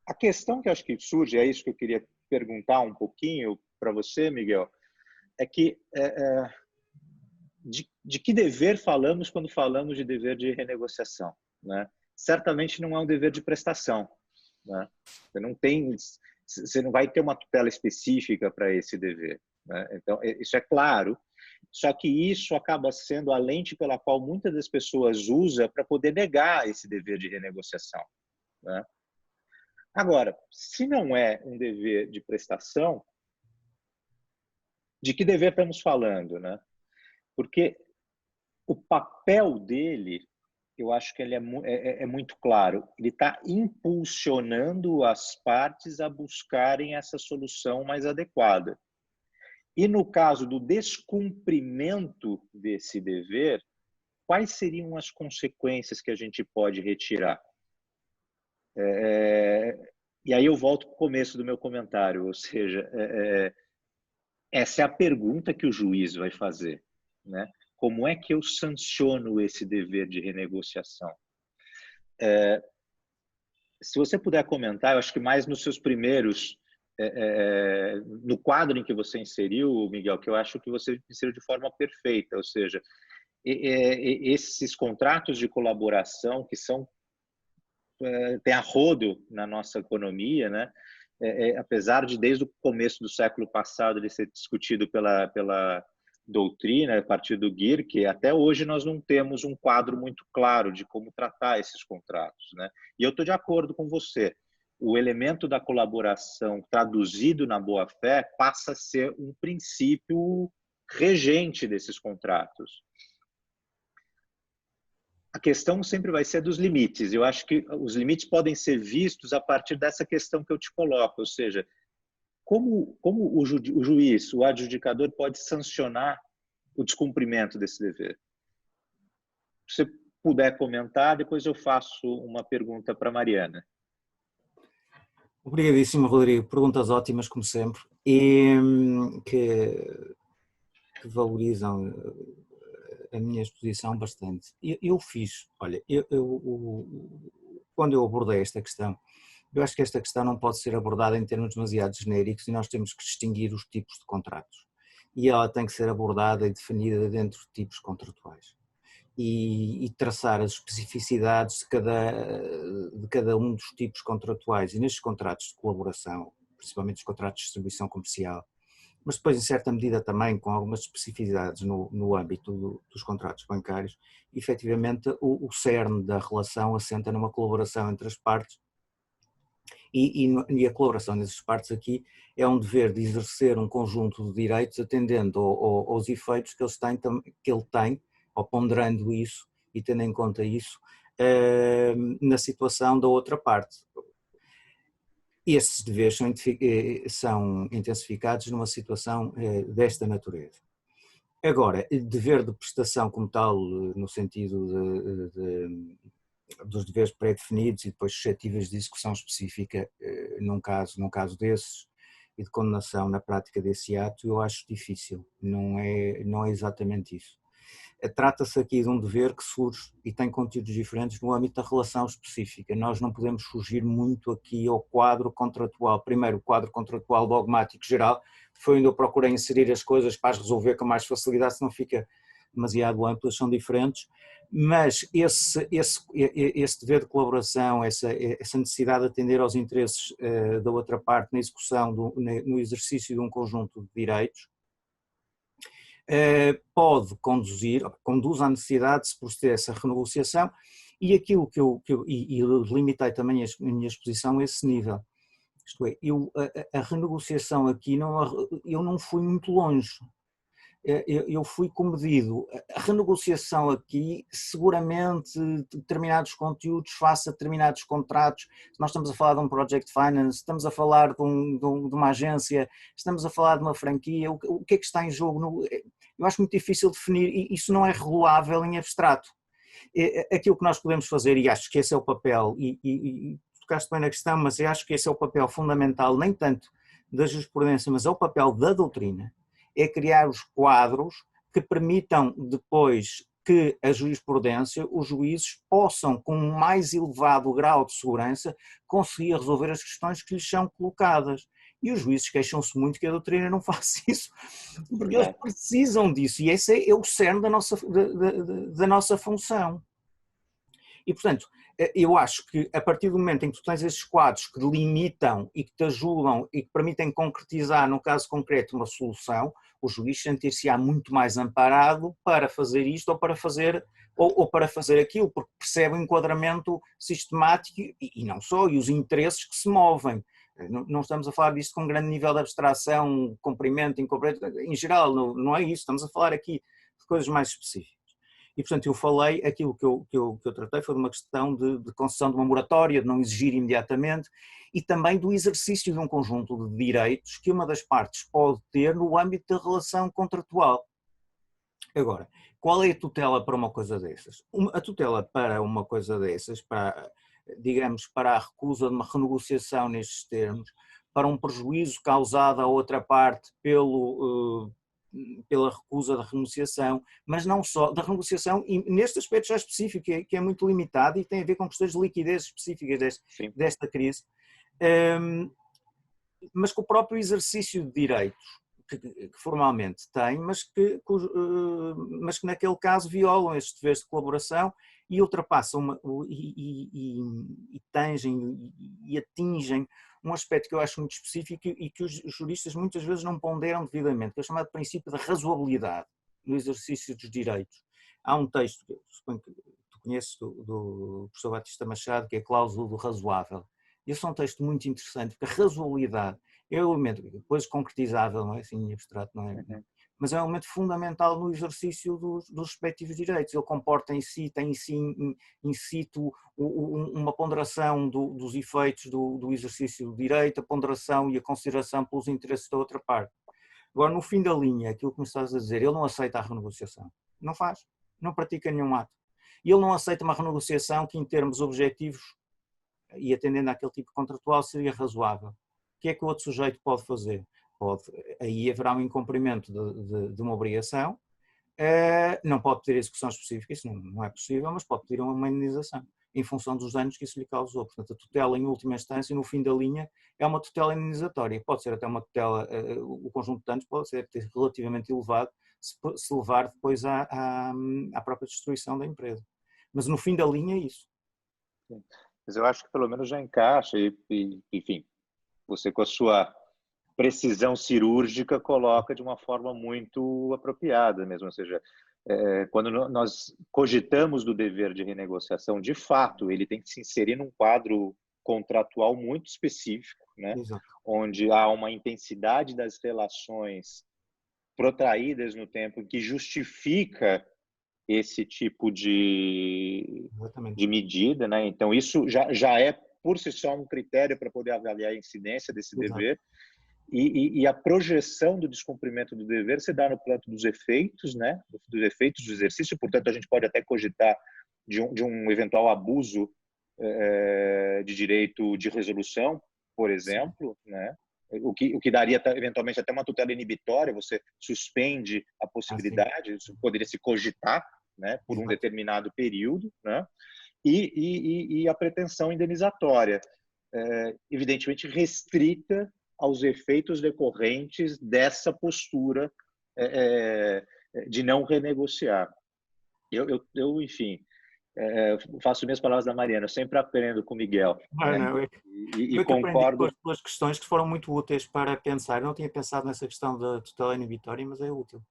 A questão que eu acho que surge, é isso que eu queria perguntar um pouquinho para você, Miguel, é que de que dever falamos quando falamos de dever de renegociação, né? Certamente não é um dever de prestação, né? Você não vai ter uma tutela específica para esse dever, né? Então, isso é claro, só que isso acaba sendo a lente pela qual muitas das pessoas usam para poder negar esse dever de renegociação, né? Agora, se não é um dever de prestação, de que dever estamos falando, né? Porque o papel dele, eu acho que ele é muito claro. Ele está impulsionando as partes a buscarem essa solução mais adequada. E no caso do descumprimento desse dever, quais seriam as consequências que a gente pode retirar? E aí eu volto para o começo do meu comentário, ou seja, essa é a pergunta que o juiz vai fazer, né? Como é que eu sanciono esse dever de renegociação? Se você puder comentar, eu acho que mais nos seus primeiros, no quadro em que você inseriu, Miguel, que eu acho que você inseriu de forma perfeita, ou seja, esses contratos de colaboração que tem a rodo na nossa economia, né? Apesar de desde o começo do século passado ele ser discutido pela doutrina, a partir do GIR, que até hoje nós não temos um quadro muito claro de como tratar esses contratos, né? E eu estou de acordo com você. O elemento da colaboração traduzido na boa-fé passa a ser um princípio regente desses contratos. A questão sempre vai ser dos limites. Eu acho que os limites podem ser vistos a partir dessa questão que eu te coloco, ou seja, como o juiz, o adjudicador pode sancionar o descumprimento desse dever? Se você puder comentar, depois eu faço uma pergunta para a Mariana. Obrigadíssimo, Rodrigo. Perguntas ótimas, como sempre, e que valorizam a minha exposição bastante. Eu fiz, olha, quando eu abordei esta questão, eu acho que esta questão não pode ser abordada em termos demasiado genéricos e nós temos que distinguir os tipos de contratos. E ela tem que ser abordada e definida dentro de tipos contratuais. E traçar as especificidades de cada um dos tipos contratuais. E nestes contratos de colaboração, principalmente os contratos de distribuição comercial, mas depois em certa medida também com algumas especificidades no âmbito dos contratos bancários, efetivamente o cerne da relação assenta numa colaboração entre as partes e a colaboração dessas partes aqui é um dever de exercer um conjunto de direitos atendendo aos efeitos que ele tem, ou ponderando isso e tendo em conta isso na situação da outra parte. Esses deveres são intensificados numa situação desta natureza. Agora, dever de prestação como tal, no sentido dos deveres pré-definidos e depois suscetíveis de execução específica num caso desses e de condenação na prática desse ato, eu acho difícil, não é exatamente isso. Trata-se aqui de um dever que surge e tem conteúdos diferentes no âmbito da relação específica. Nós não podemos fugir muito aqui ao quadro contratual. Primeiro, o quadro contratual dogmático geral, foi onde eu procurei inserir as coisas para as resolver com mais facilidade, senão fica demasiado amplas, são diferentes, mas esse dever de colaboração, essa necessidade de atender aos interesses da outra parte na execução, no exercício de um conjunto de direitos, conduz à necessidade de se proceder a essa renegociação e aquilo que eu limitei também a minha exposição a esse nível. Isto é, a renegociação aqui, eu não fui muito longe. Eu fui comedido. A renegociação aqui, seguramente, determinados conteúdos face a determinados contratos. Nós estamos a falar de um project finance, estamos a falar de uma agência, estamos a falar de uma franquia. O que é que está em jogo? Eu acho muito difícil definir, e isso não é regulável em abstrato. Aquilo que nós podemos fazer, e acho que esse é o papel, e tocaste bem na questão, mas eu acho que esse é o papel fundamental, nem tanto da jurisprudência, mas é o papel da doutrina, é criar os quadros que permitam depois que a jurisprudência, os juízes possam, com um mais elevado grau de segurança, conseguir resolver as questões que lhes são colocadas. E os juízes queixam-se muito que a doutrina não faz isso, porque eles precisam disso, e esse é o cerne da nossa função. E, portanto, eu acho que a partir do momento em que tu tens esses quadros que delimitam e que te ajudam e que permitem concretizar, no caso concreto, uma solução, o juiz sentir-se-á muito mais amparado para fazer isto ou para fazer aquilo, porque percebe o enquadramento sistemático e não só, e os interesses que se movem. Não estamos a falar disto com um grande nível de abstração, comprimento, incomprimento, em geral, não é isso, estamos a falar aqui de coisas mais específicas. E, portanto, eu falei, aquilo que eu tratei foi de uma questão de concessão de uma moratória, de não exigir imediatamente, e também do exercício de um conjunto de direitos que uma das partes pode ter no âmbito da relação contratual. Agora, qual é a tutela para uma coisa dessas? A tutela para uma coisa dessas, digamos, para a recusa de uma renegociação nestes termos, para um prejuízo causado à outra parte pela recusa da renegociação, mas não só da renegociação, e neste aspecto já específico, que é muito limitado e tem a ver com questões de liquidez específicas desta crise, mas com o próprio exercício de direitos que formalmente tem, mas que naquele caso violam estes deveres de colaboração e ultrapassam e tangem e atingem um aspecto que eu acho muito específico e que os juristas muitas vezes não ponderam devidamente, que é o chamado princípio da razoabilidade. no exercício dos direitos. Há um texto, que suponho que tu conheces, do professor Batista Machado, que é a cláusula do razoável. Esse é um texto muito interessante, porque a razoabilidade é um elemento, depois concretizável, não é assim em abstrato, não é? Mas é um elemento fundamental no exercício dos respectivos direitos. Ele comporta em si, tem em si in situ uma ponderação dos efeitos do exercício do direito, a ponderação e a consideração pelos interesses da outra parte. Agora, no fim da linha, aquilo que me estás a dizer, ele não aceita a renegociação. Não faz, não pratica nenhum ato. E ele não aceita uma renegociação que, em termos objetivos e atendendo àquele tipo contratual, seria razoável. O que é que o outro sujeito pode fazer? Aí haverá um incumprimento de uma obrigação, não pode pedir execução específica, isso não é possível, mas pode pedir uma indenização, em função dos danos que isso lhe causou. Portanto, a tutela, em última instância, no fim da linha, é uma tutela indenizatória. Pode ser até uma tutela, o conjunto de danos pode ser relativamente elevado, se levar depois à própria destruição da empresa. Mas no fim da linha é isso. Sim. Mas eu acho que pelo menos já encaixa enfim, você com a sua precisão cirúrgica coloca de uma forma muito apropriada mesmo, ou seja, quando nós cogitamos do dever de renegociação, de fato, ele tem que se inserir num quadro contratual muito específico, né? Onde há uma intensidade das relações protraídas no tempo que justifica esse tipo de medida, né? Então, isso já é, por si só, um critério para poder avaliar a incidência desse dever. E a projeção do descumprimento do dever se dá no plano dos efeitos, né? Dos efeitos do exercício. Portanto, a gente pode até cogitar de um eventual abuso de direito de resolução, por exemplo, né? O que daria eventualmente até uma tutela inibitória, você suspende a possibilidade, isso poderia se cogitar, né, por um determinado período, né? E a pretensão indenizatória, evidentemente restrita aos efeitos decorrentes dessa postura de não renegociar. Eu enfim, faço minhas palavras da Mariana, eu sempre aprendo com o Miguel. E concordo. Aprendi duas questões que foram muito úteis para pensar. Eu não tinha pensado nessa questão da tutela inibitória, mas é útil.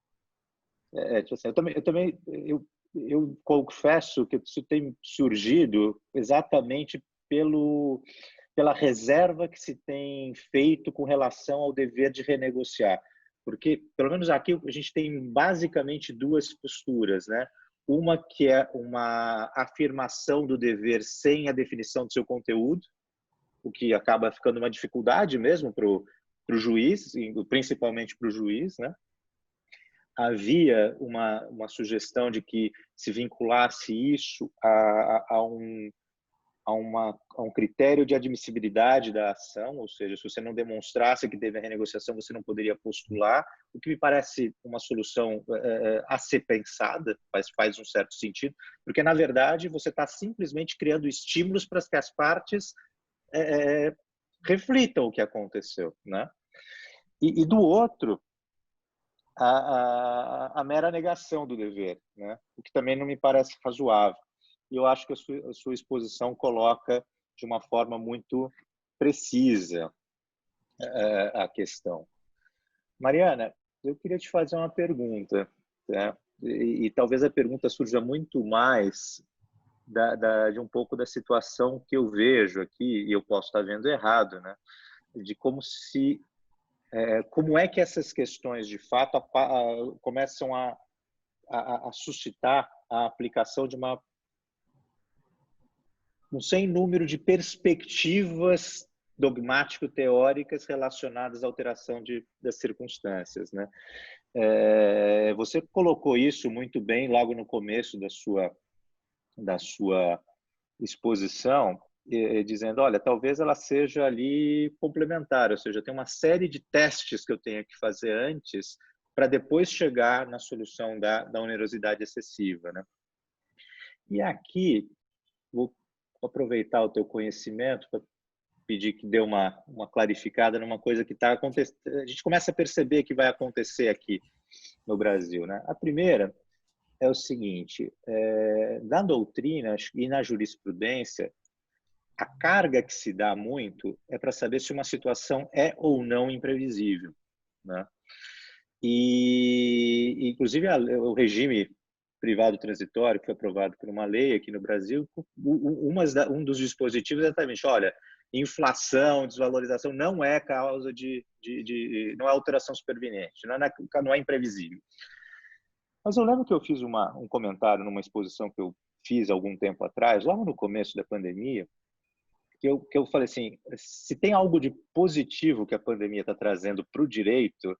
Eu confesso que isso tem surgido exatamente pela reserva que se tem feito com relação ao dever de renegociar. Porque, pelo menos aqui, a gente tem basicamente duas posturas, né? Uma que é uma afirmação do dever sem a definição do seu conteúdo, o que acaba ficando uma dificuldade mesmo para o juiz, principalmente para o juiz, né? Havia uma sugestão de que se vinculasse isso a um critério de admissibilidade da ação, ou seja, se você não demonstrasse que teve a renegociação, você não poderia postular, o que me parece uma solução a ser pensada, faz um certo sentido, porque, na verdade, você está simplesmente criando estímulos para que as partes reflitam o que aconteceu, né? E do outro, a mera negação do dever, né? O que também não me parece razoável. E eu acho que a sua exposição coloca de uma forma muito precisa a questão. Mariana, eu queria te fazer uma pergunta, né? E talvez a pergunta surja muito mais de um pouco da situação que eu vejo aqui, e eu posso estar vendo errado, né? De como é que essas questões, de fato, começam a suscitar a aplicação de um sem número de perspectivas dogmático-teóricas relacionadas à alteração das circunstâncias, né? Você colocou isso muito bem logo no começo da sua exposição, dizendo, olha, talvez ela seja ali complementar, ou seja, tem uma série de testes que eu tenho que fazer antes para depois chegar na solução da onerosidade excessiva, né? E aqui, vou aproveitar o teu conhecimento para pedir que dê uma clarificada numa coisa que está acontecendo. A gente começa a perceber que vai acontecer aqui no Brasil, né? A primeira é o seguinte, na doutrina e na jurisprudência, a carga que se dá muito é para saber se uma situação é ou não imprevisível, né? E, inclusive, o regime privado transitório, que foi aprovado por uma lei aqui no Brasil, um dos dispositivos é exatamente, olha, inflação, desvalorização não é causa não é alteração superveniente, não é imprevisível. Mas eu lembro que eu fiz um comentário numa exposição que eu fiz algum tempo atrás, logo no começo da pandemia, que eu falei assim, se tem algo de positivo que a pandemia está trazendo para o direito,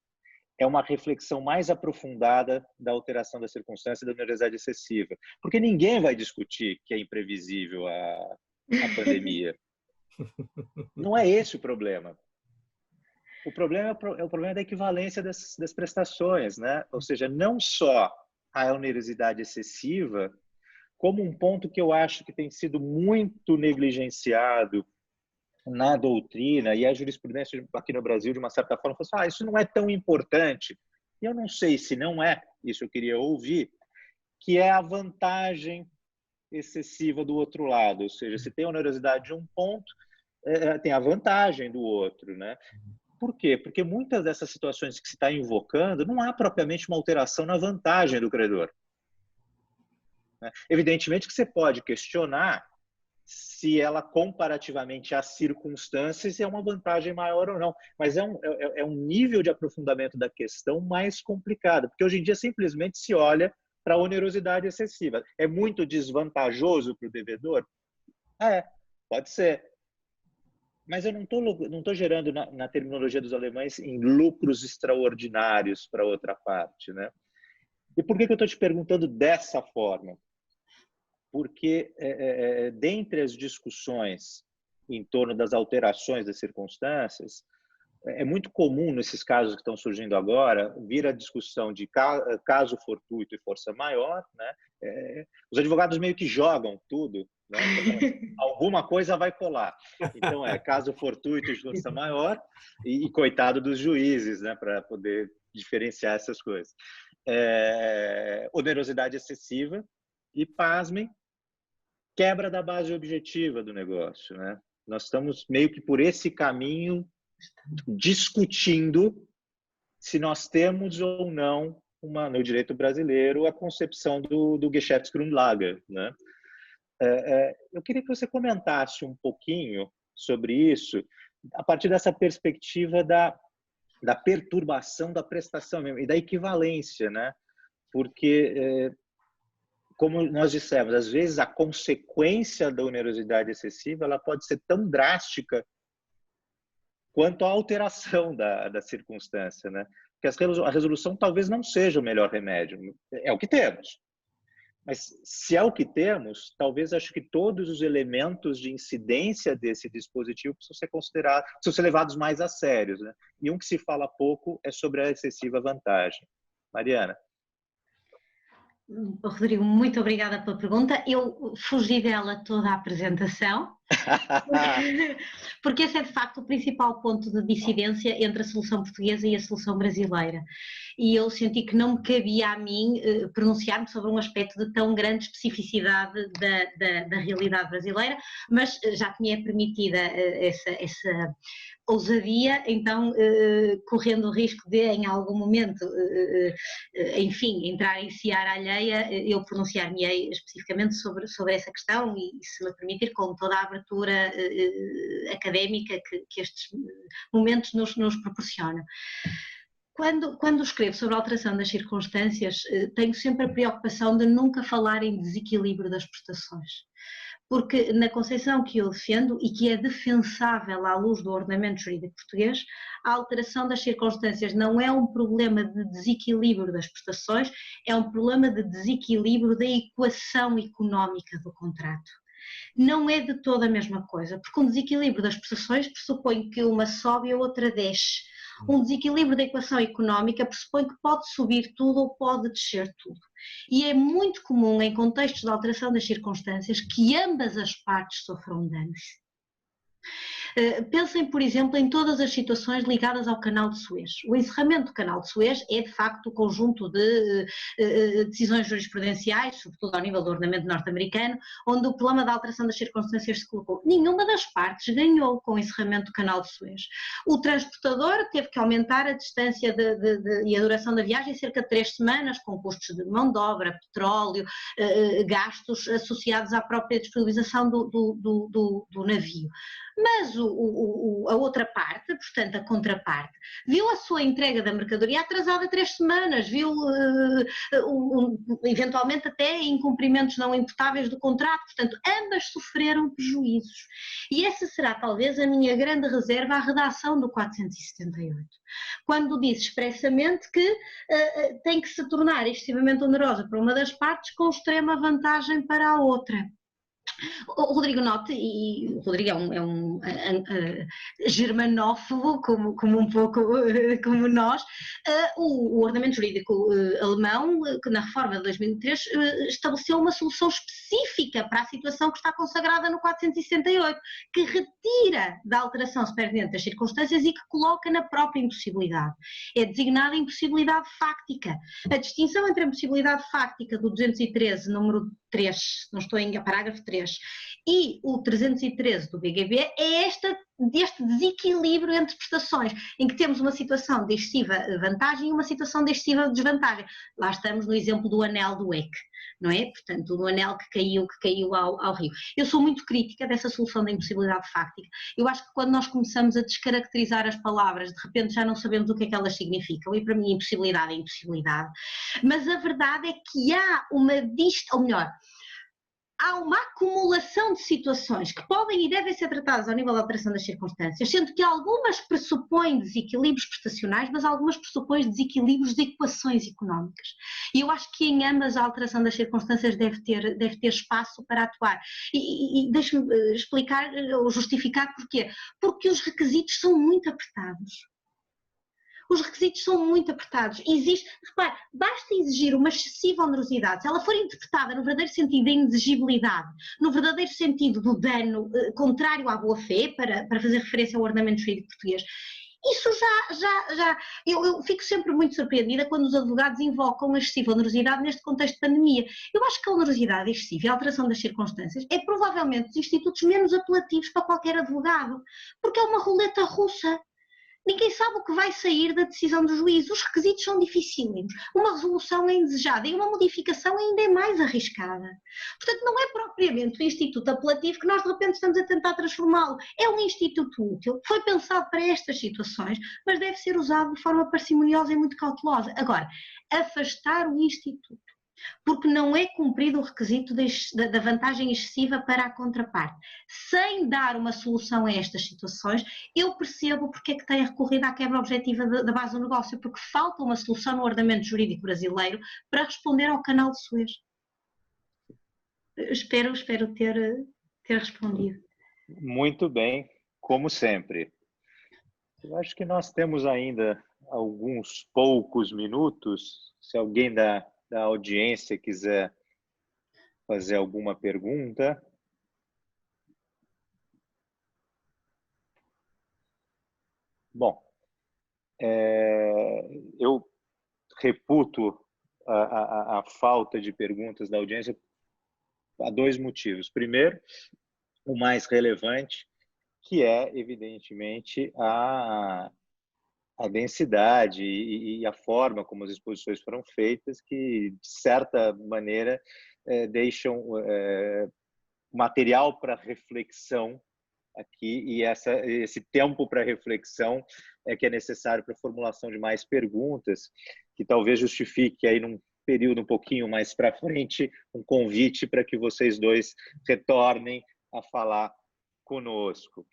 é uma reflexão mais aprofundada da alteração da circunstância e da onerosidade excessiva. Porque ninguém vai discutir que é imprevisível a pandemia. Não é esse o problema. O problema é o problema da equivalência das prestações, né? Ou seja, não só a onerosidade excessiva, como um ponto que eu acho que tem sido muito negligenciado na doutrina, e a jurisprudência aqui no Brasil, de uma certa forma, falou assim, isso não é tão importante. E eu não sei se não é, isso eu queria ouvir, que é a vantagem excessiva do outro lado. Ou seja, se tem a onerosidade de um ponto, tem a vantagem do outro, né? Por quê? Porque muitas dessas situações que se está invocando, não há propriamente uma alteração na vantagem do credor. Evidentemente que você pode questionar se ela, comparativamente às circunstâncias, é uma vantagem maior ou não. Mas é um nível de aprofundamento da questão mais complicado, porque hoje em dia simplesmente se olha para a onerosidade excessiva. É muito desvantajoso para o devedor? Pode ser. Mas eu não estou gerando, na terminologia dos alemães, em lucros extraordinários para outra parte, né? E por que eu estou te perguntando dessa forma? Porque, dentre as discussões em torno das alterações das circunstâncias, é muito comum, nesses casos que estão surgindo agora, vir a discussão de caso fortuito e força maior, né? Os advogados meio que jogam tudo, né? Alguma coisa vai colar. Então, caso fortuito e força maior, e coitado dos juízes, né? Para poder diferenciar essas coisas. Onerosidade excessiva e, pasmem, quebra da base objetiva do negócio, né? Nós estamos meio que por esse caminho discutindo se nós temos ou não no direito brasileiro a concepção do Geschäftsgrundlage, né? Eu queria que você comentasse um pouquinho sobre isso a partir dessa perspectiva da perturbação da prestação mesmo, e da equivalência, né? Porque como nós dissemos, às vezes a consequência da onerosidade excessiva ela pode ser tão drástica quanto a alteração da circunstância, né? Porque a resolução talvez não seja o melhor remédio, é o que temos. Mas se é o que temos, talvez acho que todos os elementos de incidência desse dispositivo precisam ser considerados, precisam ser levados mais a sérios, né? E um que se fala pouco é sobre a excessiva vantagem. Mariana. Rodrigo, muito obrigada pela pergunta. Eu fugi dela toda a apresentação, porque esse é de facto o principal ponto de dissidência entre a solução portuguesa e a solução brasileira. E eu senti que não me cabia a mim pronunciar-me sobre um aspecto de tão grande especificidade da realidade brasileira, mas já tinha permitida essa ousadia, então correndo o risco de em algum momento, enfim, entrar em seara alheia, eu pronunciar-me-ei especificamente sobre essa questão e, se me permitir, com toda a abertura académica que estes momentos nos proporcionam. Quando escrevo sobre a alteração das circunstâncias, tenho sempre a preocupação de nunca falar em desequilíbrio das prestações. Porque na concepção que eu defendo e que é defensável à luz do ordenamento jurídico português, a alteração das circunstâncias não é um problema de desequilíbrio das prestações, é um problema de desequilíbrio da equação económica do contrato. Não é de toda a mesma coisa, porque um desequilíbrio das prestações pressupõe que uma sobe e a outra desce. Um desequilíbrio da equação económica pressupõe que pode subir tudo ou pode descer tudo. E é muito comum, em contextos de alteração das circunstâncias, que ambas as partes sofram danos. Pensem, por exemplo, em todas as situações ligadas ao Canal de Suez. O encerramento do Canal de Suez é, de facto, o conjunto de decisões jurisprudenciais, sobretudo ao nível do ordenamento norte-americano, onde o problema da alteração das circunstâncias se colocou. Nenhuma das partes ganhou com o encerramento do Canal de Suez. O transportador teve que aumentar a distância e a duração da viagem cerca de 3 semanas, com custos de mão de obra, petróleo, gastos associados à própria disponibilização do navio. Mas a outra parte, portanto a contraparte, viu a sua entrega da mercadoria atrasada 3 semanas, viu eventualmente até incumprimentos não imputáveis do contrato, portanto ambas sofreram prejuízos. E essa será talvez a minha grande reserva à redação do 478, quando diz expressamente que tem que se tornar excessivamente onerosa para uma das partes com extrema vantagem para a outra. O Rodrigo note, e o Rodrigo é um germanófobo, como um pouco como nós, o ordenamento jurídico alemão, que na reforma de 2003 estabeleceu uma solução específica para a situação que está consagrada no 468, que retira da alteração superveniente das circunstâncias e que coloca na própria impossibilidade. É designada impossibilidade fáctica. A distinção entre a impossibilidade fáctica do 213, número 3, não estou em parágrafo 3, e o 313 do BGB é deste desequilíbrio entre prestações, em que temos uma situação de excessiva vantagem e uma situação de excessiva desvantagem. Lá estamos no exemplo do anel do EC, não é? Portanto, do anel que caiu ao rio. Eu sou muito crítica dessa solução da impossibilidade fáctica. Eu acho que quando nós começamos a descaracterizar as palavras, de repente já não sabemos o que é que elas significam, e para mim impossibilidade é impossibilidade. Mas a verdade é que há há uma acumulação de situações que podem e devem ser tratadas ao nível da alteração das circunstâncias, sendo que algumas pressupõem desequilíbrios prestacionais, mas algumas pressupõem desequilíbrios de equações económicas. E eu acho que em ambas a alteração das circunstâncias deve ter espaço para atuar. E deixe-me explicar ou justificar porquê. Porque os requisitos são muito apertados. Os requisitos são muito apertados. Repare, basta exigir uma excessiva onerosidade, se ela for interpretada no verdadeiro sentido da inexigibilidade, no verdadeiro sentido do dano contrário à boa-fé, para fazer referência ao ordenamento jurídico português. Isso eu fico sempre muito surpreendida quando os advogados invocam a excessiva onerosidade neste contexto de pandemia. Eu acho que a onerosidade excessiva e a alteração das circunstâncias é provavelmente dos institutos menos apelativos para qualquer advogado, porque é uma roleta russa. Ninguém sabe o que vai sair da decisão do juiz. Os requisitos são dificílimos. Uma resolução é indesejada e uma modificação ainda é mais arriscada. Portanto, não é propriamente um instituto apelativo que nós de repente estamos a tentar transformá-lo. É um instituto útil, foi pensado para estas situações, mas deve ser usado de forma parcimoniosa e muito cautelosa. Agora, afastar o instituto porque não é cumprido o requisito da vantagem excessiva para a contraparte, sem dar uma solução a estas situações, eu percebo porque é que tem recorrido à quebra objetiva da base do negócio, porque falta uma solução no ordenamento jurídico brasileiro para responder ao Canal de Suez. Espero ter respondido. Muito bem, como sempre. Eu acho que nós temos ainda alguns poucos minutos. Se alguém da audiência quiser fazer alguma pergunta. Bom, eu reputo a falta de perguntas da audiência há 2 motivos. Primeiro, o mais relevante, que é, evidentemente, a densidade e a forma como as exposições foram feitas, que, de certa maneira, deixam material para reflexão aqui, e esse tempo para reflexão é que é necessário para a formulação de mais perguntas, que talvez justifique aí num período um pouquinho mais para frente um convite para que vocês dois retornem a falar conosco.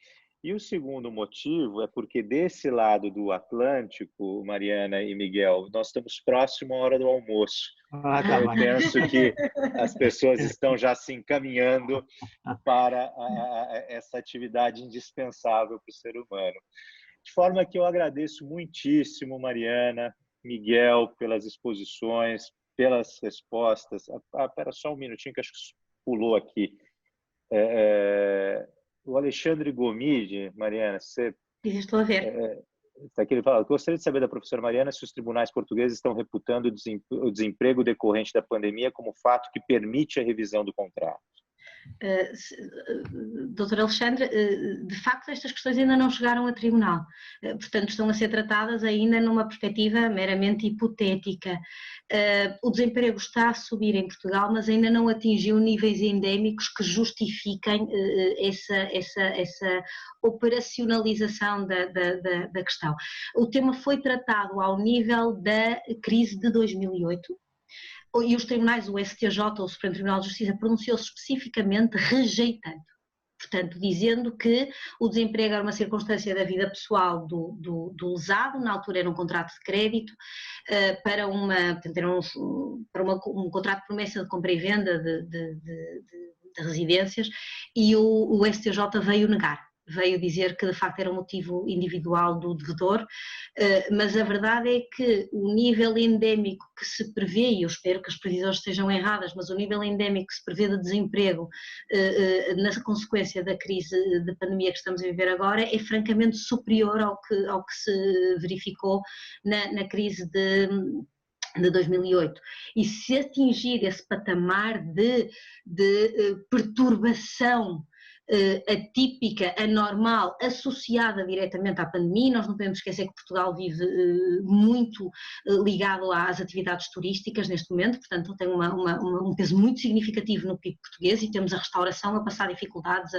E o segundo motivo é porque desse lado do Atlântico, Mariana e Miguel, nós estamos próximo à hora do almoço. Eu penso que as pessoas estão já se encaminhando para essa atividade indispensável para o ser humano. De forma que eu agradeço muitíssimo, Mariana, Miguel, pelas exposições, pelas respostas. Espera só um minutinho que acho que pulou aqui. Eu Alexandre Gomide, Mariana, você Estou a ver. está aqui, ele fala: gostaria de saber da professora Mariana se os tribunais portugueses estão reputando o desemprego decorrente da pandemia como fato que permite a revisão do contrato. Doutor Alexandre, de facto estas questões ainda não chegaram a tribunal, portanto estão a ser tratadas ainda numa perspectiva meramente hipotética. O desemprego está a subir em Portugal, mas ainda não atingiu níveis endémicos que justifiquem essa operacionalização da questão. O tema foi tratado ao nível da crise de 2008, e os tribunais, o STJ, o Supremo Tribunal de Justiça, pronunciou-se especificamente rejeitando, portanto, dizendo que o desemprego era uma circunstância da vida pessoal do lesado, na altura era um contrato de crédito, para um contrato de promessa de compra e venda de residências, e o STJ veio negar. Veio dizer que de facto era um motivo individual do devedor, mas a verdade é que o nível endémico que se prevê, e eu espero que as previsões estejam erradas, mas o nível endémico que se prevê de desemprego na consequência da crise de pandemia que estamos a viver agora é francamente superior ao que se verificou na crise de 2008, e se atingir esse patamar de perturbação atípica, anormal, associada diretamente à pandemia, nós não podemos esquecer que Portugal vive muito ligado às atividades turísticas neste momento, portanto tem um peso muito significativo no PIB português, e temos a restauração a passar dificuldades,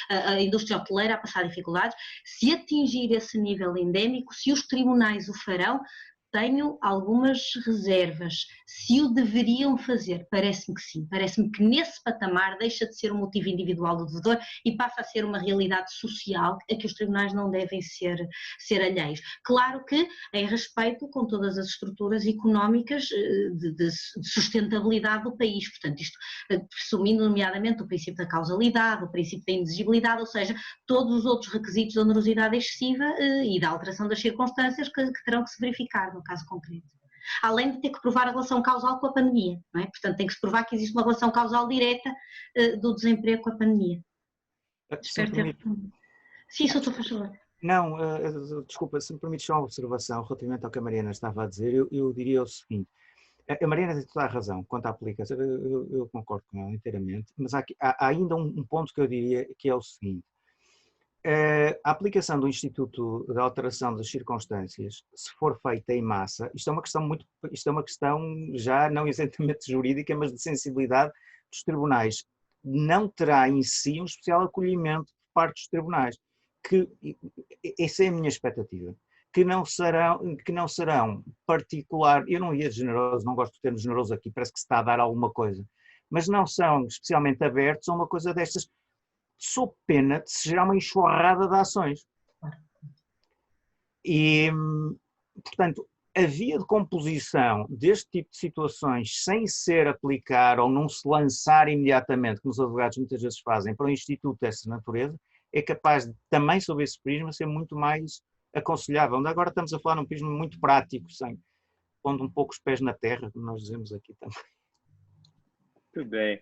a indústria hoteleira a passar dificuldades. Se atingir esse nível endémico, se os tribunais o farão, tenho algumas reservas. Se o deveriam fazer, parece-me que sim. Parece-me que nesse patamar deixa de ser um motivo individual do devedor e passa a ser uma realidade social a que os tribunais não devem ser alheios. Claro que em respeito com todas as estruturas económicas de sustentabilidade do país. Portanto, isto presumindo nomeadamente o princípio da causalidade, o princípio da inexigibilidade, ou seja, todos os outros requisitos da onerosidade excessiva e da alteração das circunstâncias que terão que se verificar no caso concreto. Além de ter que provar a relação causal com a pandemia, não é? Portanto, tem que se provar que existe uma relação causal direta do desemprego com a pandemia. Espero ter respondido. Sim, Sr. Professor. Não, desculpa, se me permite só uma observação relativamente ao que a Mariana estava a dizer, eu diria o seguinte: a Mariana tem toda a razão quanto à aplicação, eu concordo com ela inteiramente, mas há ainda um ponto que eu diria que é o seguinte: a aplicação do Instituto de Alteração das Circunstâncias, se for feita em massa, isto é uma questão já não exatamente jurídica, mas de sensibilidade dos tribunais, não terá em si um especial acolhimento por parte dos tribunais, que essa é a minha expectativa, que não serão particular, eu não ia de generoso, não gosto de termos generoso aqui, parece que se está a dar alguma coisa, mas não são especialmente abertos a uma coisa destas, sob pena de se gerar uma enxurrada de ações. E, portanto, a via de composição deste tipo de situações sem ser aplicar ou não se lançar imediatamente, como os advogados muitas vezes fazem, para um instituto dessa natureza, é capaz de, também sob esse prisma, ser muito mais aconselhável. Onde agora estamos a falar num prisma muito prático, pondo um pouco os pés na terra, como nós dizemos aqui também. Muito bem.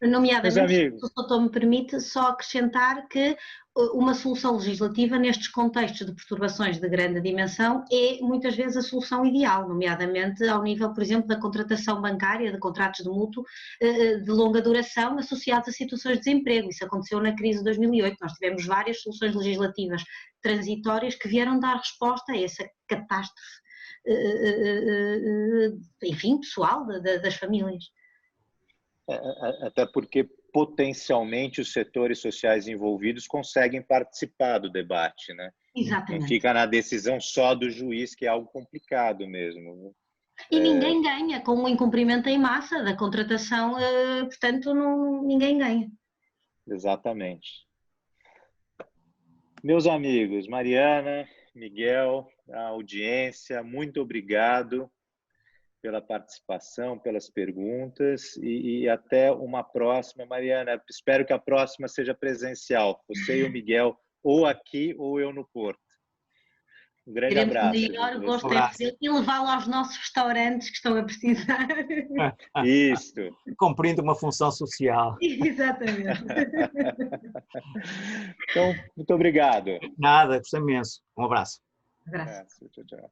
Nomeadamente, se o doutor me permite, só acrescentar que uma solução legislativa nestes contextos de perturbações de grande dimensão é muitas vezes a solução ideal, nomeadamente ao nível, por exemplo, da contratação bancária de contratos de mútuo de longa duração associados a situações de desemprego. Isso aconteceu na crise de 2008. Nós tivemos várias soluções legislativas transitórias que vieram dar resposta a essa catástrofe, enfim, pessoal das famílias. Até porque potencialmente os setores sociais envolvidos conseguem participar do debate, né? Exatamente. Não fica na decisão só do juiz, que é algo complicado mesmo. E ninguém ganha com o incumprimento em massa da contratação, portanto ninguém ganha. Exatamente. Meus amigos, Mariana, Miguel, a audiência, muito obrigado pela participação, pelas perguntas e até uma próxima, Mariana. Espero que a próxima seja presencial, você e o Miguel, ou aqui ou eu no Porto. Um grande abraço. O maior gosto é fazer e levá-lo aos nossos restaurantes que estão a precisar. Isso. Cumprindo uma função social. Exatamente. Então, muito obrigado. Nada, gostei imenso. Um abraço. Abraço. Tchau, tchau.